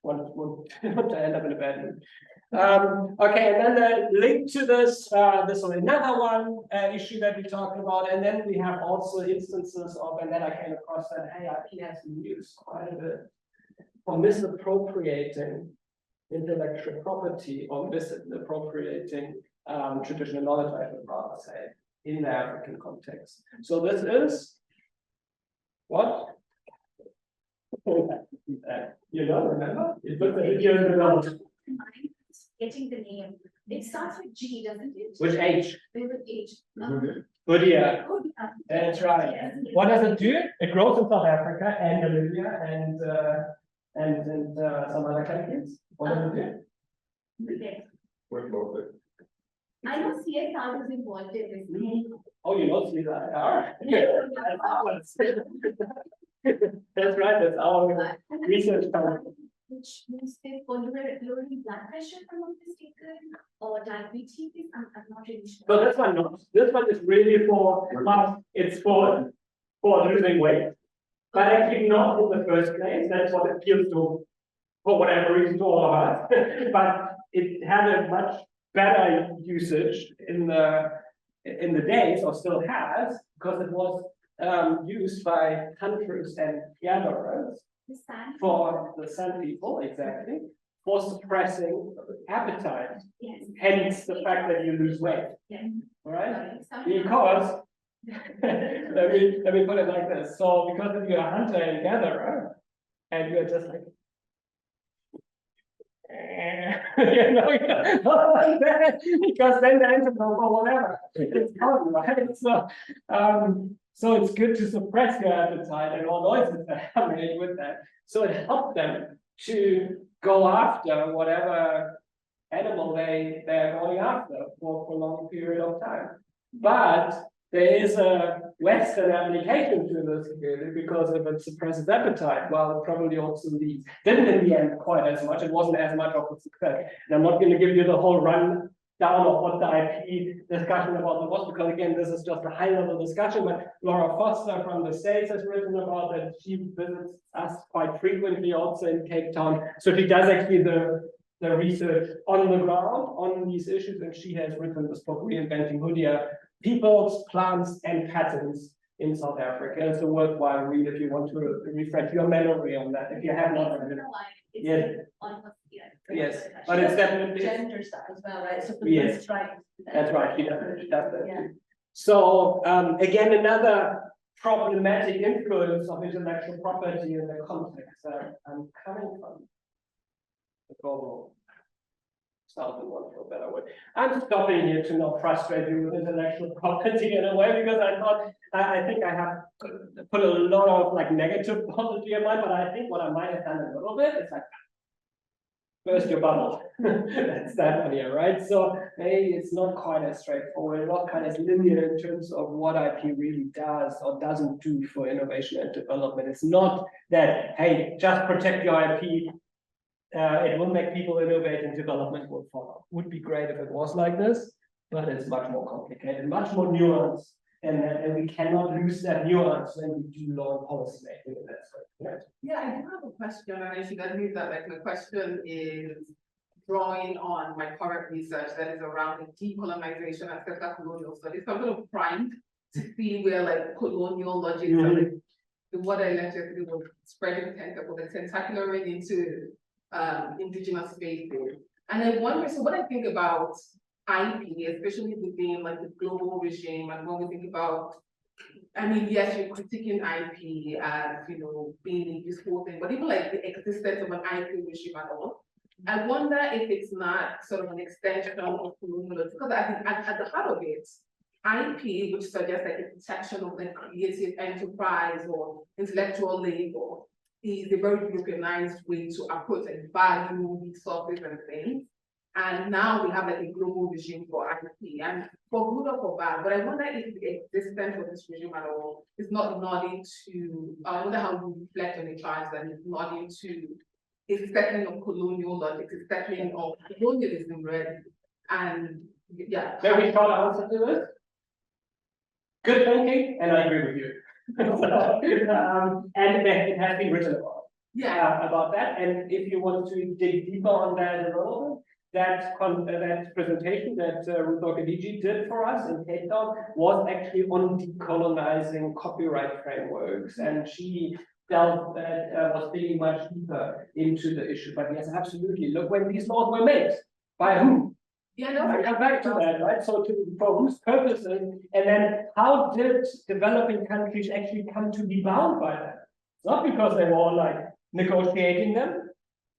want to end up in a bad mood. Okay, and then the link to this this one, another one issue that we talked about, and then we have also instances of, and then I came across that IP has been used quite a bit for misappropriating intellectual property or misappropriating traditional knowledge, I would rather say, in the African context. So this is what? Remember? It looked like you're in the world. Getting the name. It starts with G, doesn't it? Which H? With H. Goodia. Oh, That's right. yes. What does it do? It grows in South Africa and Namibia and some other countries. What does it do? Okay. What about it? I know CSR is involved in this. Oh, you know CSR. That's right. That's our research company. Which means they for lowering blood pressure from what is taken or diabetes. I'm not really sure. So this one not. This one is really for it's for losing weight. But actually not in the first place. That's what it appeals to for whatever reason to all of us. But it had a much better usage in the days, or still has, because it was used by hunters and gatherers for the San people, exactly, for suppressing appetite. Yes. Hence the fact that you lose weight. Yes. All right? Sorry. Because let me put it like this. So because if you're a hunter and gatherer, and you're just like because then the enterprise or whatever it's gone, right? So it's good to suppress your appetite and all noises that are made with that. So it helped them to go after whatever animal they're going after for a long period of time. But there is a Western application to this clearly, because if it suppresses appetite, well, it probably also leads. Didn't in the end quite as much. It wasn't as much of a success. And I'm not going to give you the whole run down of what the IP discussion about the was, because again, this is just a high level discussion, but Laura Foster from the States has written about that. She visits us quite frequently also in Cape Town. So she does actually the research on the ground on these issues, and she has written this book, Reinventing Hoodia, Peoples, Plants, and Patterns in South Africa. It's a worthwhile read if you want to refresh your memory on that, if you have not read it. Yes. Yes, but it's definitely Gender stuff as well, right? So for yes, this, right. that's right. She does that. Yeah. Too. So again, another problematic influence of intellectual property in the context I'm coming from. The global something one for a better word. I'm stopping here to not frustrate you with intellectual property in a way, because I think I have put a lot of like negative positive in mind, but I think what I might have done a little bit is like burst your bubble. That's that one here, right? So maybe it's not quite as straightforward, not quite as linear in terms of what IP really does or doesn't do for innovation and development. It's not that, hey, just protect your IP. It will make people innovate and development will follow. Would be great if it was like this, but it's much more complicated, much more nuanced, and we cannot lose that nuance when we do law and policy making. Yeah, I do have a question, and I should admit that like my question is drawing on my current research that is around the decolonization and settler colonial studies. So I'm sort of primed to see where like colonial logic and like what I learned yesterday was spreading tentaculating into indigenous spaces. And I wonder, so what I think about IP, especially within like the global regime, and when we think about, I mean, yes, you're critiquing IP as, you know, being a useful thing, but even like the existence of an IP regime at all, I wonder if it's not sort of an extension of colonialism, because I think at the heart of it, IP, which suggests like the protection of the creative enterprise or intellectual labor, is a very Europeanized way to approach and value resources and things. And now we have like a global regime for IP, and for good or for bad. But I wonder if the existence of this regime at all is not nodding to, I wonder how we reflect on the charge that is nodding to a settling of colonial logic, a settling of colonialism, really. And yeah. Very short answer to this. Good thinking, and I agree with you. And it has been written about. Yeah. About that. And if you want to dig deeper on that a little bit, that presentation that Ruth Okadiji did for us in Cape Town was actually on decolonizing copyright frameworks, and she delved was digging much deeper into the issue. But yes, absolutely. Look, when these laws were made, by whom? Yeah, no, I come back to that, right? So for whose purposes, and then how did developing countries actually come to be bound by that? Not because they were all like negotiating them,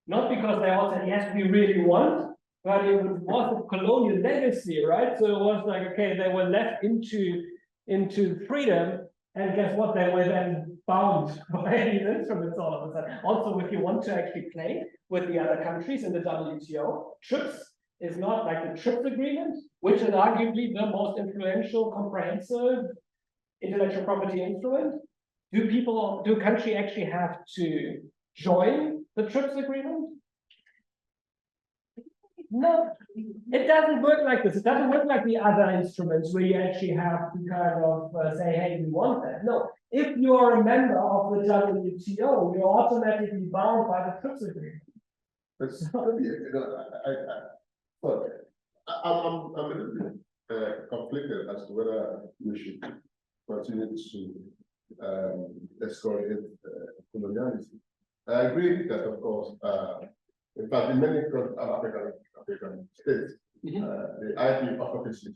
not because they all said, yes, we really want, but it was a colonial legacy, right? So it was like, okay, they were left into freedom, and guess what? They were then bound by these instruments all of a sudden. Also, if you want to actually play with the other countries in the WTO, TRIPS is not like the TRIPS agreement, which is arguably the most influential, comprehensive intellectual property instrument. Do countries actually have to join the TRIPS agreement? No, it doesn't work like this. It doesn't work like the other instruments where you actually have to kind of say, hey, we want that. No, if you are a member of the WTO, you're automatically bound by the TRIPS agreement. I'm a little bit conflicted as to whether we should continue to escalate colonialism. I agree that, of course, in fact, in many African states, the IP offices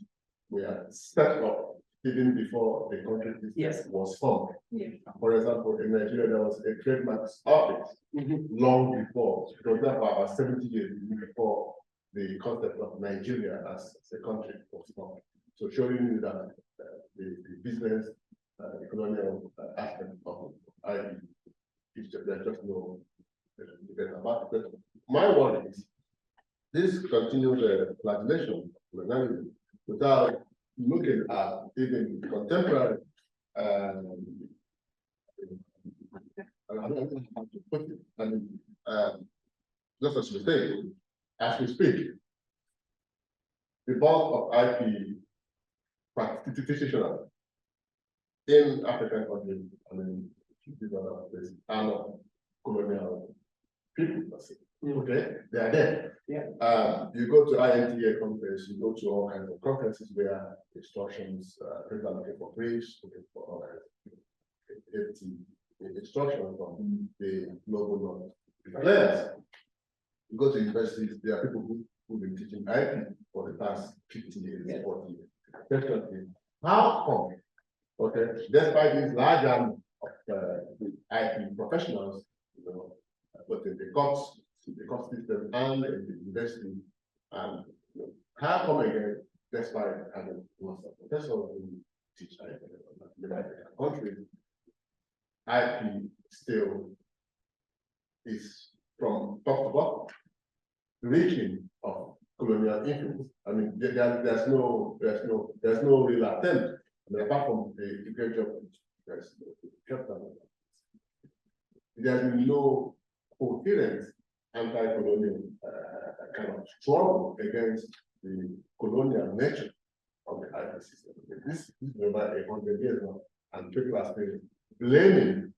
were set up even before the country was formed. Yeah. For example, in Nigeria, there was a trademarks office long before, because that was about 70 years before the concept of Nigeria as a country was formed. So showing you that the business colonial aspect of ID. There's just no debate about it. But my worry is this continued flagellation of colonialism without looking at even contemporary I don't know how to put it. And just as we say, as we speak, the bulk of IP practitioners in African countries, I mean, places are not colonial people, per se. Okay, they are there. Yeah. You go to INTA conference, you go to all kinds of conferences where instructions, people are looking for briefs, looking for instruction from the global north players. You go to universities, there are people who've been teaching IP for the past 50 years, 40 years. Definitely. How come? Okay, despite this large arm of IP professionals, you know, but the cost system and the university, and you know, how come again, despite having lots of professors who teach IP in the African countries, IP still is from top to bottom, reaching of colonial influence. I mean, there's no real attempt. I mean, apart from the great job, there's been no coherent anti-colonial kind of struggle against the colonial nature of the IP system. This is over 100 years now, and people are still blaming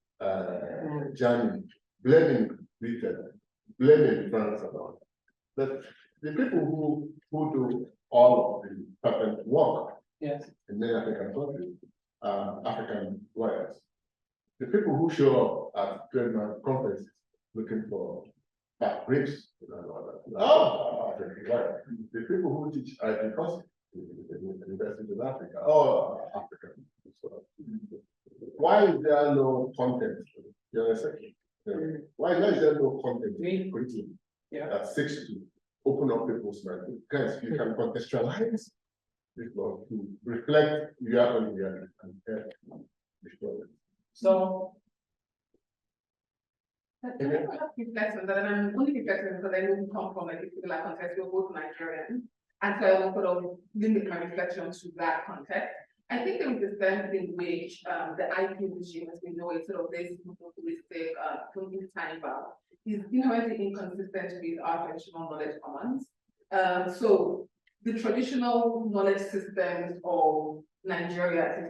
Germany, blaming Britain, blaming France about it. But the people who do all of the patent work in many African countries, African lawyers, the people who show up at trademark conferences looking for back briefs, the people who teach IP courses in the universities in Africa, African. Why is there no content? You understand? Why is there no content curriculum that seeks to open up people's minds? Because you can contextualize this law to reflect reality and So Can I have reflection that I'm only reflecting because I know we come from a particular context, we're both Nigerian, and so I will sort of limit my reflection to that context. I think there is a sense in which the IP regime, as we know it, sort of this monopolistic time bar, is inherently inconsistent with our traditional knowledge commons. So the traditional knowledge systems of Nigeria, I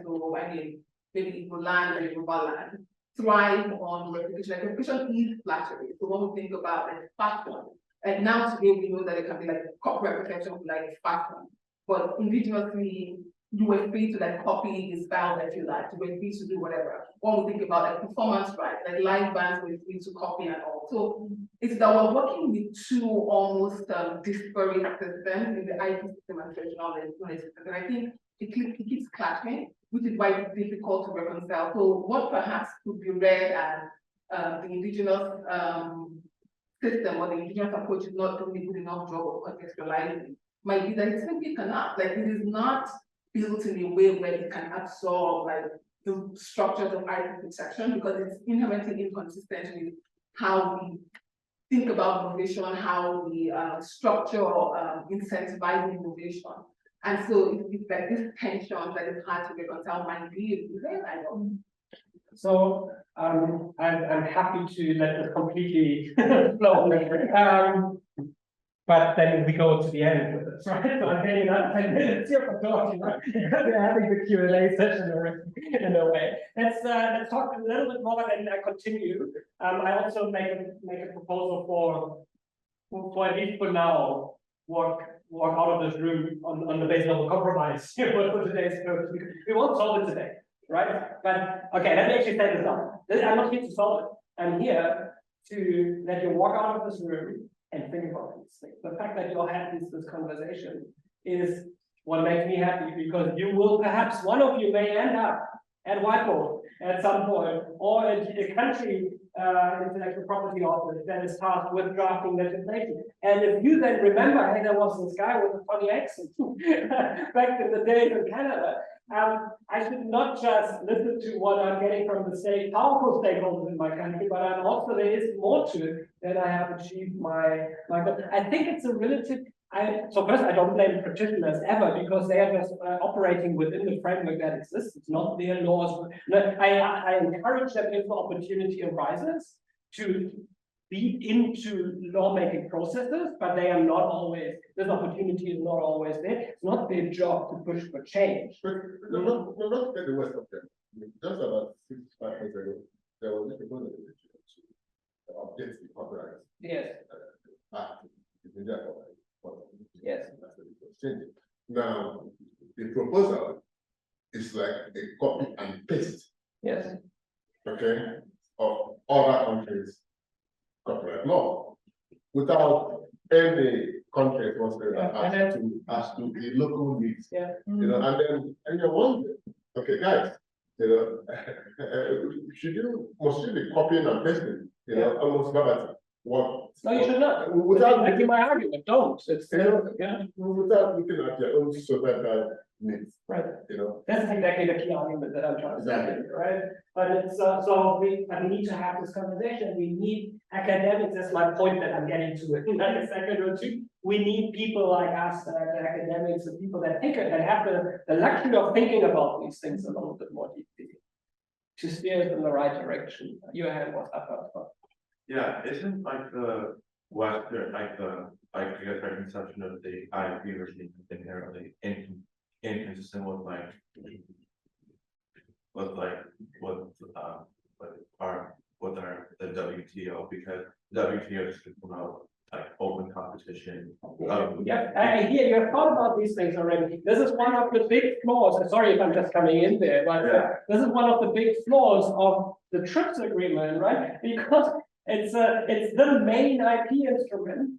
mean, maybe Igbo land or Yoruba land, thrive on replication. Like replication is flattery. So when we think about like fashion, and now today we know that it can be like corporate replication of like fashion, but indigenously you were free to like copy the style that you like, you were free to do whatever. When we think about like performance rights, like live bands were free to copy and all. So it's that we're working with two almost disparate systems in the IP system and traditional knowledge system. And I think it keeps clashing, which is why it's difficult to reconcile. So what perhaps could be read as the indigenous system or the indigenous approach is not doing a good enough job of contextualizing, might be that it simply cannot. Like it is not built in a way where it can absorb like the structures of IP protection because it's inherently inconsistent with how we think about innovation, how we structure or incentivize innovation. And so it's like this tension that is hard to reconcile might be I don't. So I'm happy to let this completely flow. But then we go to the end with this, right? So I'm getting another 10 minutes here for talking, right? We're having the Q&A session already in a way. Let's talk a little bit more and I continue. I also make a proposal for at least for now, walk out of this room on the basis of a compromise for today's purpose. We won't solve it today, right? But okay, let me actually say this up. I'm not here to solve it. I'm here to let you walk out of this room and think about these things. The fact that you'll have this conversation is what makes me happy because you will perhaps, one of you may end up at Whiteboard at some point, or a country intellectual property office that is tasked with drafting legislation. And if you then remember, hey, there was this guy with a funny accent back in the days in Canada, I should not just listen to what I'm getting from the powerful stakeholders in my country, but I'm also, there is more to it that I have achieved my goal. I think it's a relative. So first, I don't blame practitioners ever because they are just operating within the framework that exists. It's not their laws. No, I encourage them if the opportunity arises to be into lawmaking processes, but they are not always, this opportunity is not always there. It's not their job to push for change. But not get the worst of them. Just about 65 years ago, there was a proposal to update the copyright Yes. act. Yes. Now, the proposal is like a copy and paste, Yes. okay, of other countries' copyright law, without any context whatsoever as to the local needs. Yeah. You know, and you're wondering, okay, guys, you know, must you be copying and pasting, you know, almost verbatim? What? No, you should not. Without making my argument, don't. It's without looking at your own societal needs, right. you know. That's exactly the key argument that I'm trying to say, right? But it's so we need to have this conversation. We need academics. That's my point that I'm getting to in like a second or two. We need people like us, the academics, and people that think that have the luxury of thinking about these things a little bit more deeply to steer us in the right direction. Your hand was up. Yeah, isn't like the Western, like I guess our conception of the IP regime inherently inconsistent with the WTO, because WTO is to promote like open competition. Yeah, I hear you have thought about these things already. This is one of the big flaws. Sorry if I'm just coming in there, but this is one of the big flaws of the TRIPS agreement, right? Because it's the main IP instrument,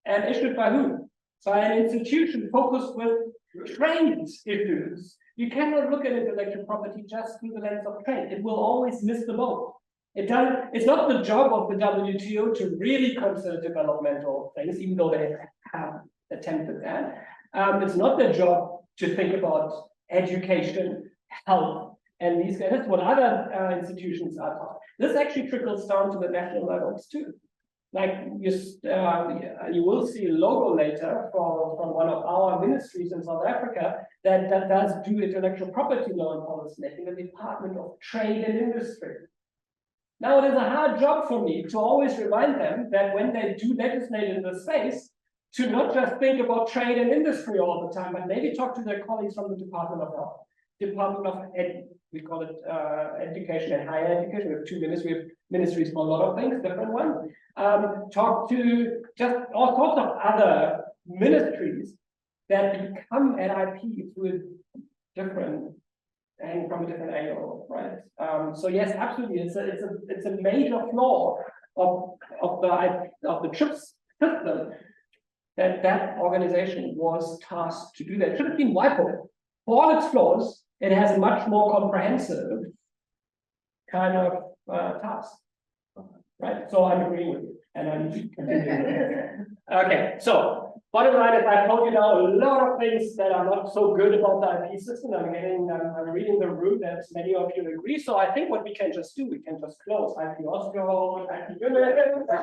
and issued by who? By an institution focused with trade issues. You cannot look at intellectual property just through the lens of trade. It will always miss the boat. It's not the job of the WTO to really consider developmental things, even though they have attempted that. It's not their job to think about education, health, and these guys. That's what other institutions are taught. This actually trickles down to the national levels too. Like you will see a logo later from one of our ministries in South Africa that does do intellectual property law and policy making, the Department of Trade and Industry. Now it is a hard job for me to always remind them that when they do legislate in this space, to not just think about trade and industry all the time, but maybe talk to their colleagues from the Department of Health, Department of we call it education and higher education. We have two ministries. We have ministries for a lot of things, different ones. Talk to just all sorts of other ministries that become an IP through different and from a different angle, right? So yes, absolutely, it's a major flaw of the TRIPS system that organization was tasked to do that. It should have been WIPO. For all its flaws, it has a much more comprehensive kind of task, right? So I'm agreeing with you, and I'm continuing. Okay, so bottom line is I told you now a lot of things that are not so good about the IP system. I'm reading the room that many of you agree. So I think what we can just do, we can just close IP Osgoode, IP Unit,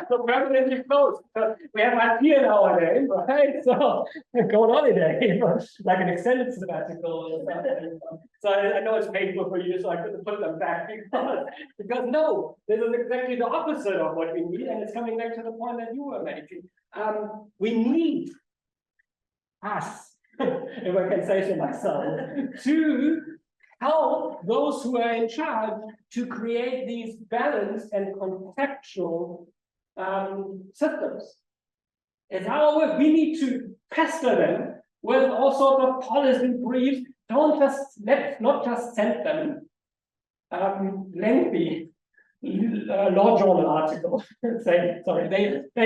so permanently close. So we have IP nowadays, right? So go on holiday, like an extended sabbatical or something. So I know it's painful for you, so I couldn't put them back because no, this is exactly the opposite of what we need, and it's coming back to the point that you were making. We need us, if I can say so myself, to help those who are in charge to create these balanced and contextual systems. It's our work. We need to pester them with all sorts of policy briefs. Let's not just send them lengthy law journal articles. They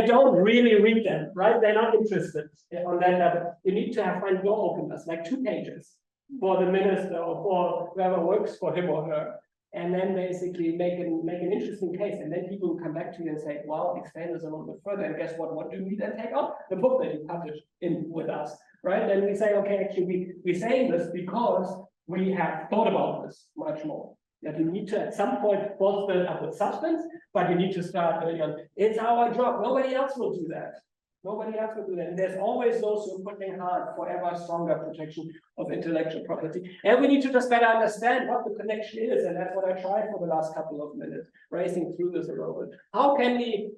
don't really read them, right? They're not interested on that level. You need to find your openness, like 2 pages for the minister or for whoever works for him or her, and then basically make an interesting case, and then people will come back to you and say, "Well, explain this a little bit further." And guess what? What do we then take on? The book that you published in with us, right? Then we say, "Okay, actually, we're saying this because we have thought about this much more. That you need to at some point bolster it up with substance, but you need to start early on. It's our job. Nobody else will do that. Nobody else will do that. And there's always those who are pushing hard for ever stronger protection of intellectual property. And we need to just better understand what the connection is. And that's what I tried for the last couple of minutes, racing through this a little bit. How can we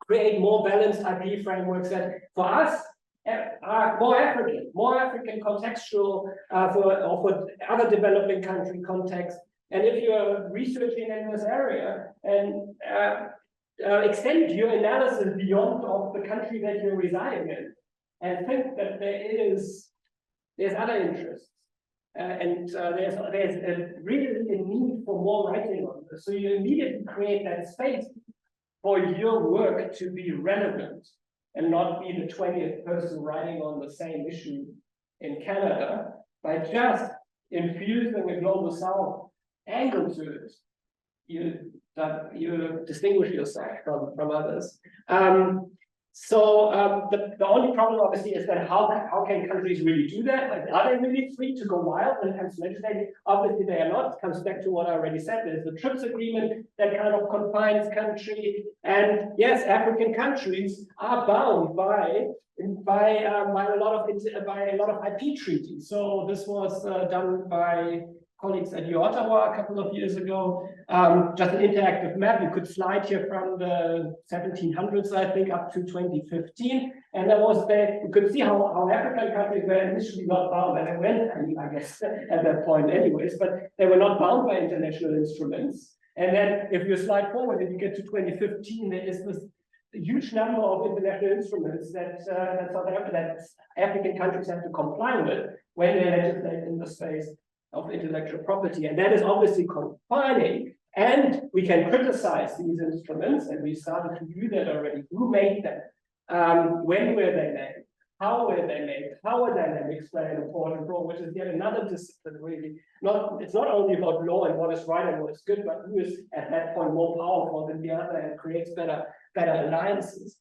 create more balanced IP frameworks that for us are more African contextual for other developing country context. And if you're researching in this area and extend your analysis beyond of the country that you're residing in, and think that there's other interests, there's really a need for more writing on this. So you immediately create that space for your work to be relevant and not be the 20th person writing on the same issue in Canada by just infusing a global South angle to it. You distinguish yourself from others. The only problem obviously is that how can countries really do that? Like, are they really free to go wild when it comes to legislating? Obviously they are not. It comes back to what I already said. There's the TRIPS agreement that kind of confines country, and yes, African countries are bound by a lot of IP treaties. So this was done by colleagues at Ottawa a couple of years ago. Just an interactive map. You could slide here from the 1700s, I think, up to 2015. And you could see how African countries were initially not bound, and they went, I guess, at that point anyways, but they were not bound by international instruments. And then if you slide forward and you get to 2015, there is this huge number of international instruments that African countries have to comply with when they legislate in the space of intellectual property. And that is obviously confining, and we can criticize these instruments, and we started to do that already. Who made them? When were they made? How were they made? Power dynamics play an important role, which is yet another discipline, really. It's not only about law and what is right and what is good, but who is at that point more powerful than the other and creates better alliances.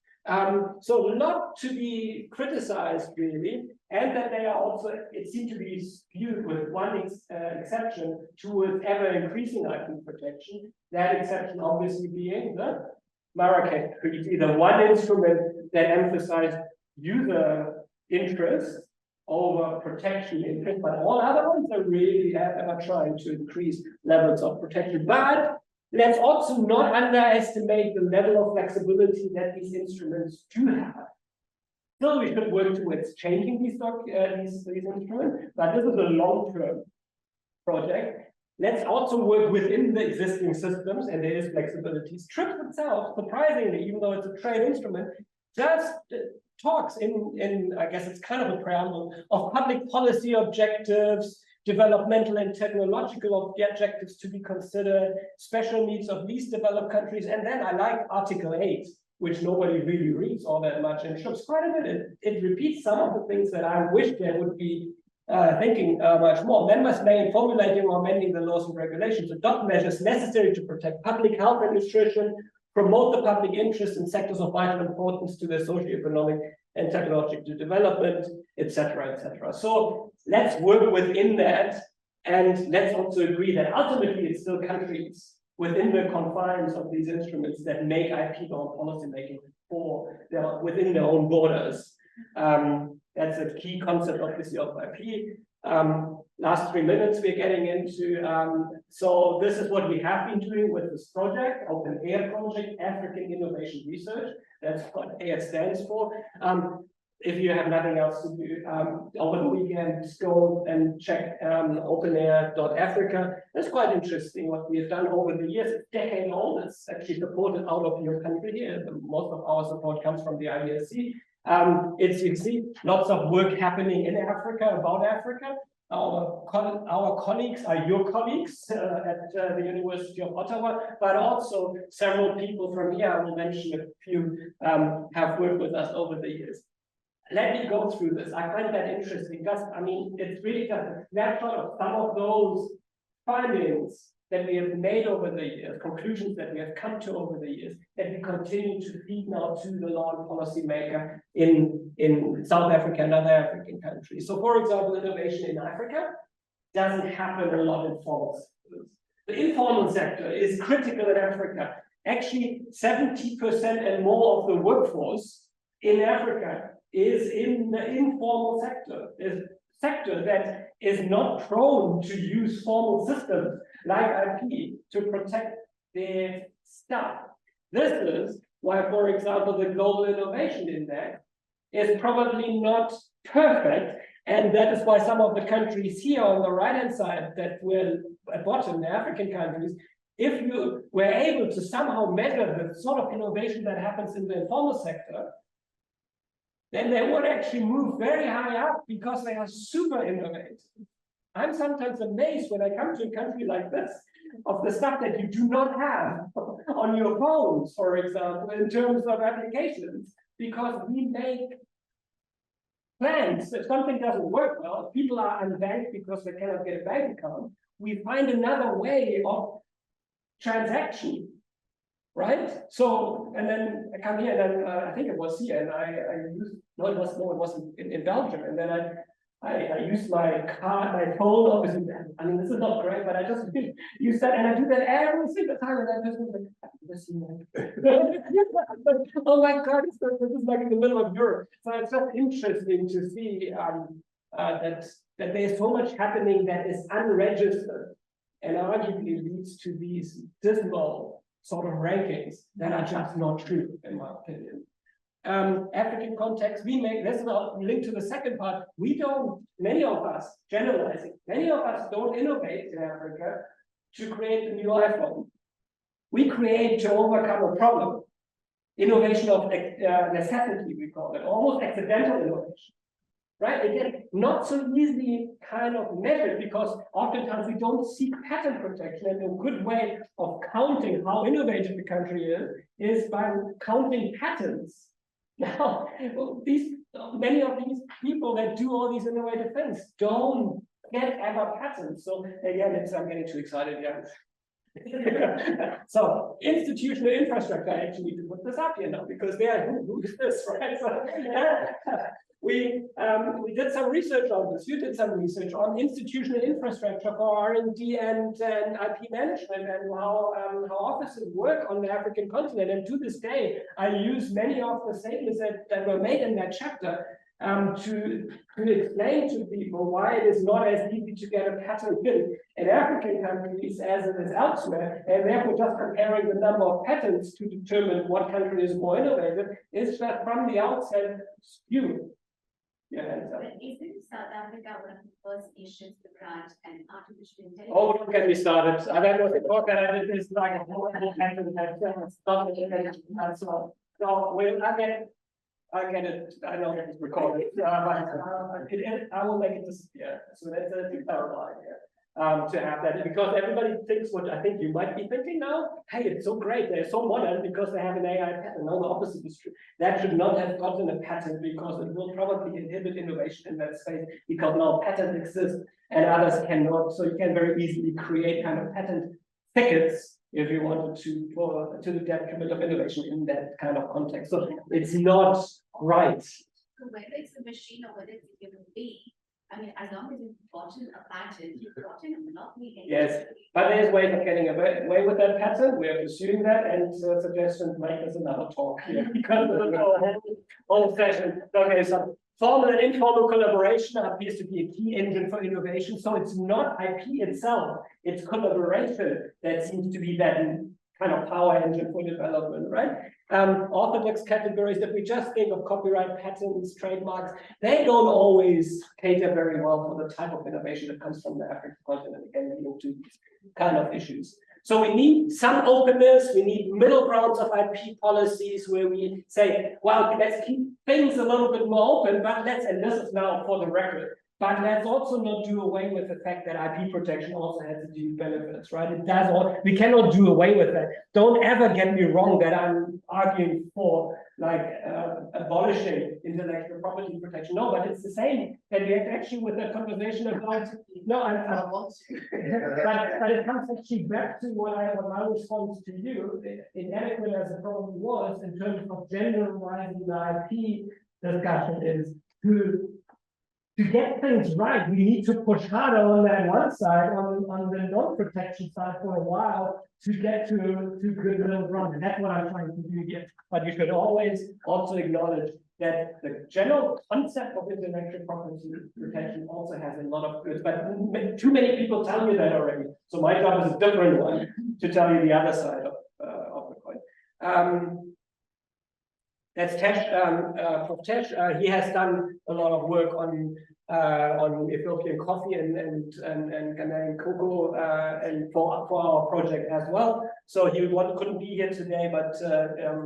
So a lot to be criticized, really, and that they are also, it seemed to be skewed with one exception towards ever increasing IP protection. That exception obviously being the Marrakech Treaty, the one instrument that emphasized user interest over protection interest, but all other ones are really ever trying to increase levels of protection. But let's also not underestimate the level of flexibility that these instruments do have. Still, we should work towards changing these instruments, but this is a long-term project. Let's also work within the existing systems, and there is flexibilities. TRIPS itself, surprisingly, even though it's a trade instrument, just talks in I guess it's kind of a preamble of public policy objectives, developmental and technological objectives to be considered, special needs of least developed countries. And then I like Article 8, which nobody really reads all that much and shows quite a bit. It repeats some of the things that I wish they would be thinking much more. Members may, in formulating or amending the laws and regulations, adopt measures necessary to protect public health and nutrition, promote the public interest in sectors of vital importance to their socioeconomic and technological development, etc., etc. So let's work within that, and let's also agree that ultimately it's still countries within the confines of these instruments that make IP-bound policymaking within their own borders. That's a key concept, obviously, of IP. Last 3 minutes we're getting into. So this is what we have been doing with this project, open-air project, African Innovation Research. That's what AIR stands for. If you have nothing else to do over the weekend, just go and check openair.africa. That's quite interesting what we have done over the years. It's a decade old. It's actually supported out of your country here. Most of our support comes from the IDSC. You see lots of work happening in Africa, about Africa. Our colleagues are your colleagues at the University of Ottawa, but also several people from here, I will mention a few, have worked with us over the years. Let me go through this. I find that interesting. It's really just a snapshot of some of those findings that we have made over the years, conclusions that we have come to over the years, that we continue to feed now to the law and policymaker in South Africa and other African countries. So, for example, innovation in Africa. doesn't happen a lot in formal sectors. The informal sector is critical in Africa. Actually, 70% and more of the workforce in Africa is in the informal sector. Is sector that is not prone to use formal systems like IP to protect their stuff. This is why, for example, the Global Innovation Index is probably not perfect, and that is why some of the countries here on the right-hand side that were at bottom, the African countries, if you were able to somehow measure the sort of innovation that happens in the informal sector, then they would actually move very high up because they are super innovative. I'm sometimes amazed when I come to a country like this of the stuff that you do not have on your phones, for example, in terms of applications, because we make plans. If something doesn't work well, if people are unbanked because they cannot get a bank account, we find another way of transaction. Right? So, and then I come here, and then I think it was here, and I used, no, it wasn't in Belgium, and then I used my card, my phone, obviously, I mean, this is not great, but I just use that, and I do that every single time, and I just oh my God, this is like in the middle of Europe. So it's just interesting to see that there's so much happening that is unregistered, and arguably leads to these dismal sort of rankings that are just not true, in my opinion. African context, we make, this is a link to the second part, we don't, many of us, generalizing, many of us don't innovate in Africa to create a new iPhone. We create to overcome a problem. Innovation of necessity, we call it, almost accidental innovation. Right? Again, not so easily kind of measured because oftentimes we don't seek patent protection, and a good way of counting how innovative the country is by counting patents. Now, many of these people that do all these innovative things don't get ever patents. So again, I'm getting too excited here. So institutional infrastructure, I actually need to put this up here now because who is this, right? So, we did some research on this. You did some research on institutional infrastructure for R&D and IP management, and how offices work on the African continent. And to this day, I use many of the statements that were made in that chapter to explain to people why it is not as easy to get a patent in African countries as it is elsewhere, and therefore just comparing the number of patents to determine what country is more innovative is that from the outset skewed. Yeah, But isn't South Africa one of the first nations to grant an artificial intelligence? oh, don't get me started. That was the talk that I did. Is like a whole patent that started and so. So I get it. I know that it's recorded, but I will make it disappear. So that's a terrible idea. To have that, because everybody thinks what I think you might be thinking now. Hey, it's so great, they're so modern because they have an AI patent. No, the opposite is true. That should not have gotten a patent because it will probably inhibit innovation in that space, because now patents exist and others cannot. So you can very easily create kind of patent thickets if you wanted to the detriment of innovation in that kind of context. So it's not right. So whether it's a machine or whether it's a human being, I mean, as long as you've gotten a patent, you've gotten a monopoly. Yes, but there's ways of getting away with that patent. We are pursuing that, and suggestions make us another talk here because of the whole session. Okay, so formal and informal collaboration appears to be a key engine for innovation. So it's not IP itself; it's collaboration that seems to be that kind of power engine for development, right? Orthodox categories that we just think of copyright, patents, trademarks, they don't always cater very well for the type of innovation that comes from the African continent, again, leading to these kind of issues. So we need some openness, we need middle grounds of IP policies where we say, well, let's keep things a little bit more open, but and this is now for the record, but let's also not do away with the fact that IP protection also has its benefits, right? It does all, we cannot do away with that. Don't ever get me wrong that I'm arguing for like abolishing intellectual property protection. No, but it's the same that we have actually with that conversation about, no, I want to. but it comes actually back to what my response to you, inadequate as the problem was in terms of generalizing the IP discussion is to to get things right, we need to push harder on that one side, on the non-protection side for a while to get to good middle ground. And that's what I'm trying to do here. But you should always also acknowledge that the general concept of intellectual property protection also has a lot of goods, but too many people tell you that already. So my job is a different one to tell you the other side of the coin. That's Tesh, Prof. Tesh. He has done a lot of work on Ethiopian coffee and Ghanaian cocoa and for our project as well. So he couldn't be here today, but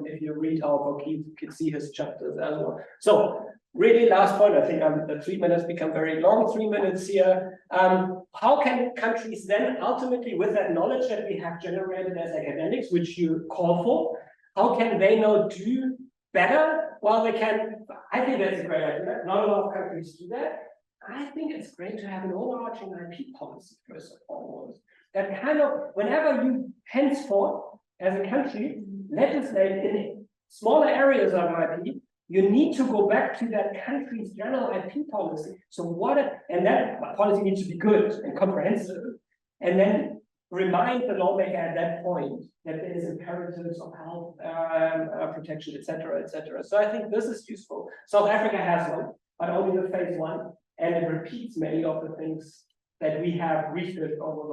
if you read our book, you can see his chapters as well. So really last point, I think the 3 minutes become very long, 3 minutes here. How can countries then ultimately, with that knowledge that we have generated as academics, which you call for, how can they now do better? Well, they can. I think that's a great idea. Not a lot of countries do that. I think it's great to have an overarching IP policy, first and foremost. That kind of, whenever you henceforth, as a country, legislate in smaller areas of IP, you need to go back to that country's general IP policy. So and that policy needs to be good and comprehensive, and then remind the lawmaker at that point that there is imperatives of health protection, etc., etc. So I think this is useful. South Africa has one, but only the phase one, and it repeats many of the things that we have researched over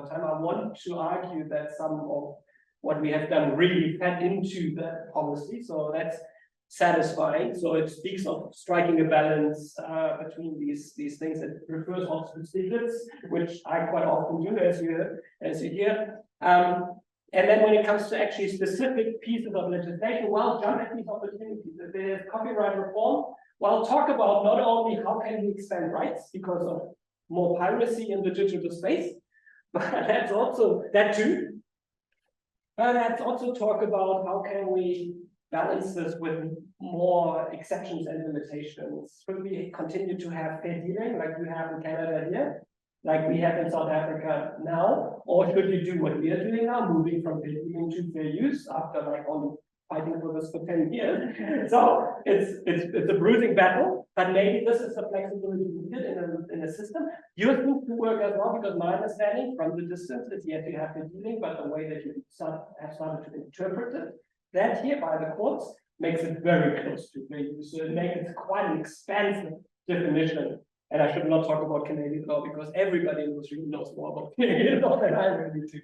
time. I want to argue that some of what we have done really fed into that policy, so that's satisfying. So it speaks of striking a balance between these things. It refers also to statutes, which I quite often do, as you hear. And then when it comes to actually specific pieces of legislation, well, jump at these opportunities. If there's copyright reform, well, talk about not only how can we expand rights because of more piracy in the digital space, but that's also that too. But let's also talk about how can we balance this with more exceptions and limitations. Should we continue to have fair dealing like we have in Canada here, like we have in South Africa now, or should you do what we are doing now, moving from fair dealing to fair use after like only fighting for this for 10 years? So it's a bruising battle, but maybe this is the flexibility needed in a system. You have to work as well, because my understanding from the distance is yet you have fair dealing, but the way that you have started to interpret it, that here by the courts makes it very close to fair use. So it makes it quite an expansive definition. And I should not talk about Canadian law because everybody in this room knows more about Canadian law than I really do.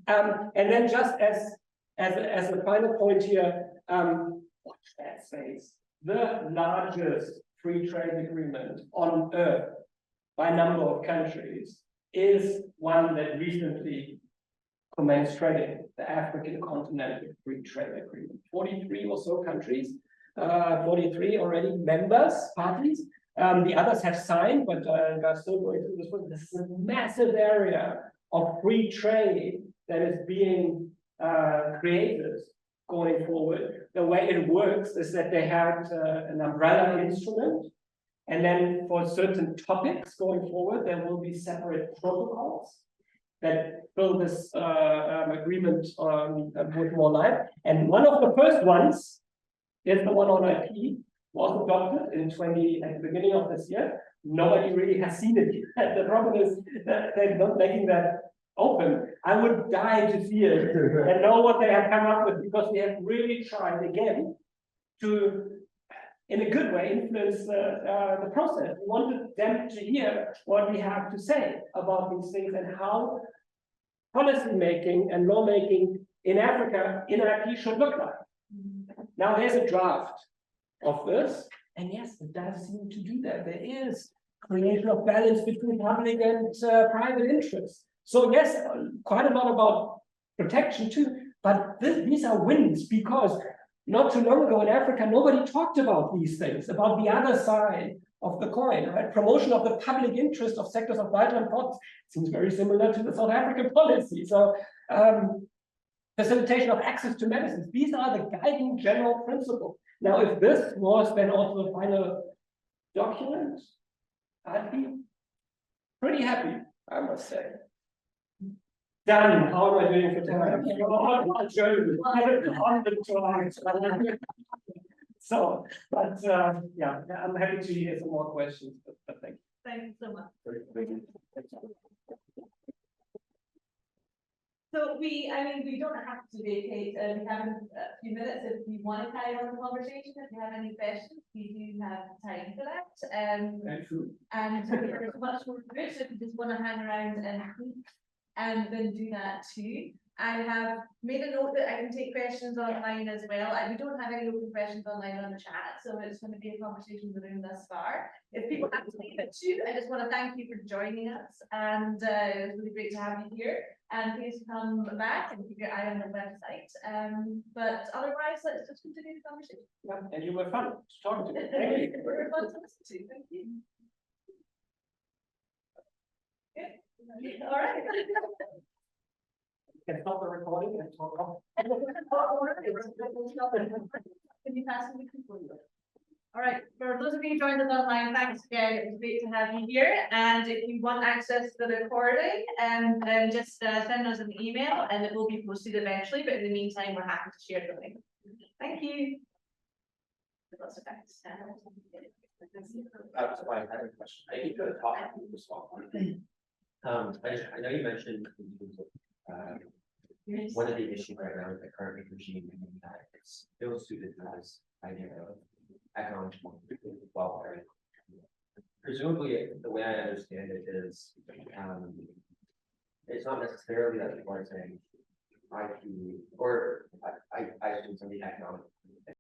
And then just as a final point here, watch that space. The largest free trade agreement on earth by number of countries is one that recently commenced trading, the African Continental Free Trade Agreement. 43 or so countries, 43 already members, parties. The others have signed, but are still going through this one. This is a massive area of free trade that is being created going forward. The way it works is that they have an umbrella instrument, and then for certain topics going forward, there will be separate protocols that fill this agreement with more life. And one of the first ones is the one on IP. Was adopted at the beginning of this year. Nobody really has seen it yet. The problem is that they're not making that open. I would die to see it and know what they have come up with, because we have really tried again to, in a good way, influence the process. We wanted them to hear what we have to say about these things and how policy making and lawmaking in Africa in IP should look like. Now there's a draft of this, and yes, it does seem to do that. There is creation of balance between public and private interests. So yes, quite a lot about protection too, but these are wins, because not too long ago in Africa, nobody talked about these things, about the other side of the coin, right? Promotion of the public interest of sectors of vital importance seems very similar to the South African policy. So facilitation of access to medicines, these are the guiding general principles. Now, if this was then also the final document, I'd be pretty happy, I must say. Dan, how am I doing for time? So, but, yeah, I'm happy to hear some more questions, but thank you. Thank you so much. So we don't have to vacate, we have a few minutes if you want to carry on the conversation, if you have any questions, we do have time for that. And food. And there's much more to it, so if you just want to hang around and then do that too. I have made a note that I can take questions online as well. We don't have any open questions online on the chat, so it's going to be a conversation in the room thus far. If people have to leave it too, I just want to thank you for joining us, and it was really great to have you here. And please come back and keep your eye on the website. But otherwise, let's just continue the conversation. Yeah, and you were fun to talk to. Thank you. We're fun to listen to. Thank you. Good. All right. Can stop the recording and talk off. Can you pass me the people? All right, for those of you who joined us online, thanks again. It was great to have you here. And if you want access to the recording, then just send us an email and it will be posted eventually. But in the meantime, we're happy to share the link. Thank you. Lots of thanks. I have a question. I think the top response. I know you mentioned one of the issues right now with the current regime that it's ill suited to this idea of economic welfare. Presumably, the way I understand it is, it's not necessarily that people are saying IP or I assume some of the economic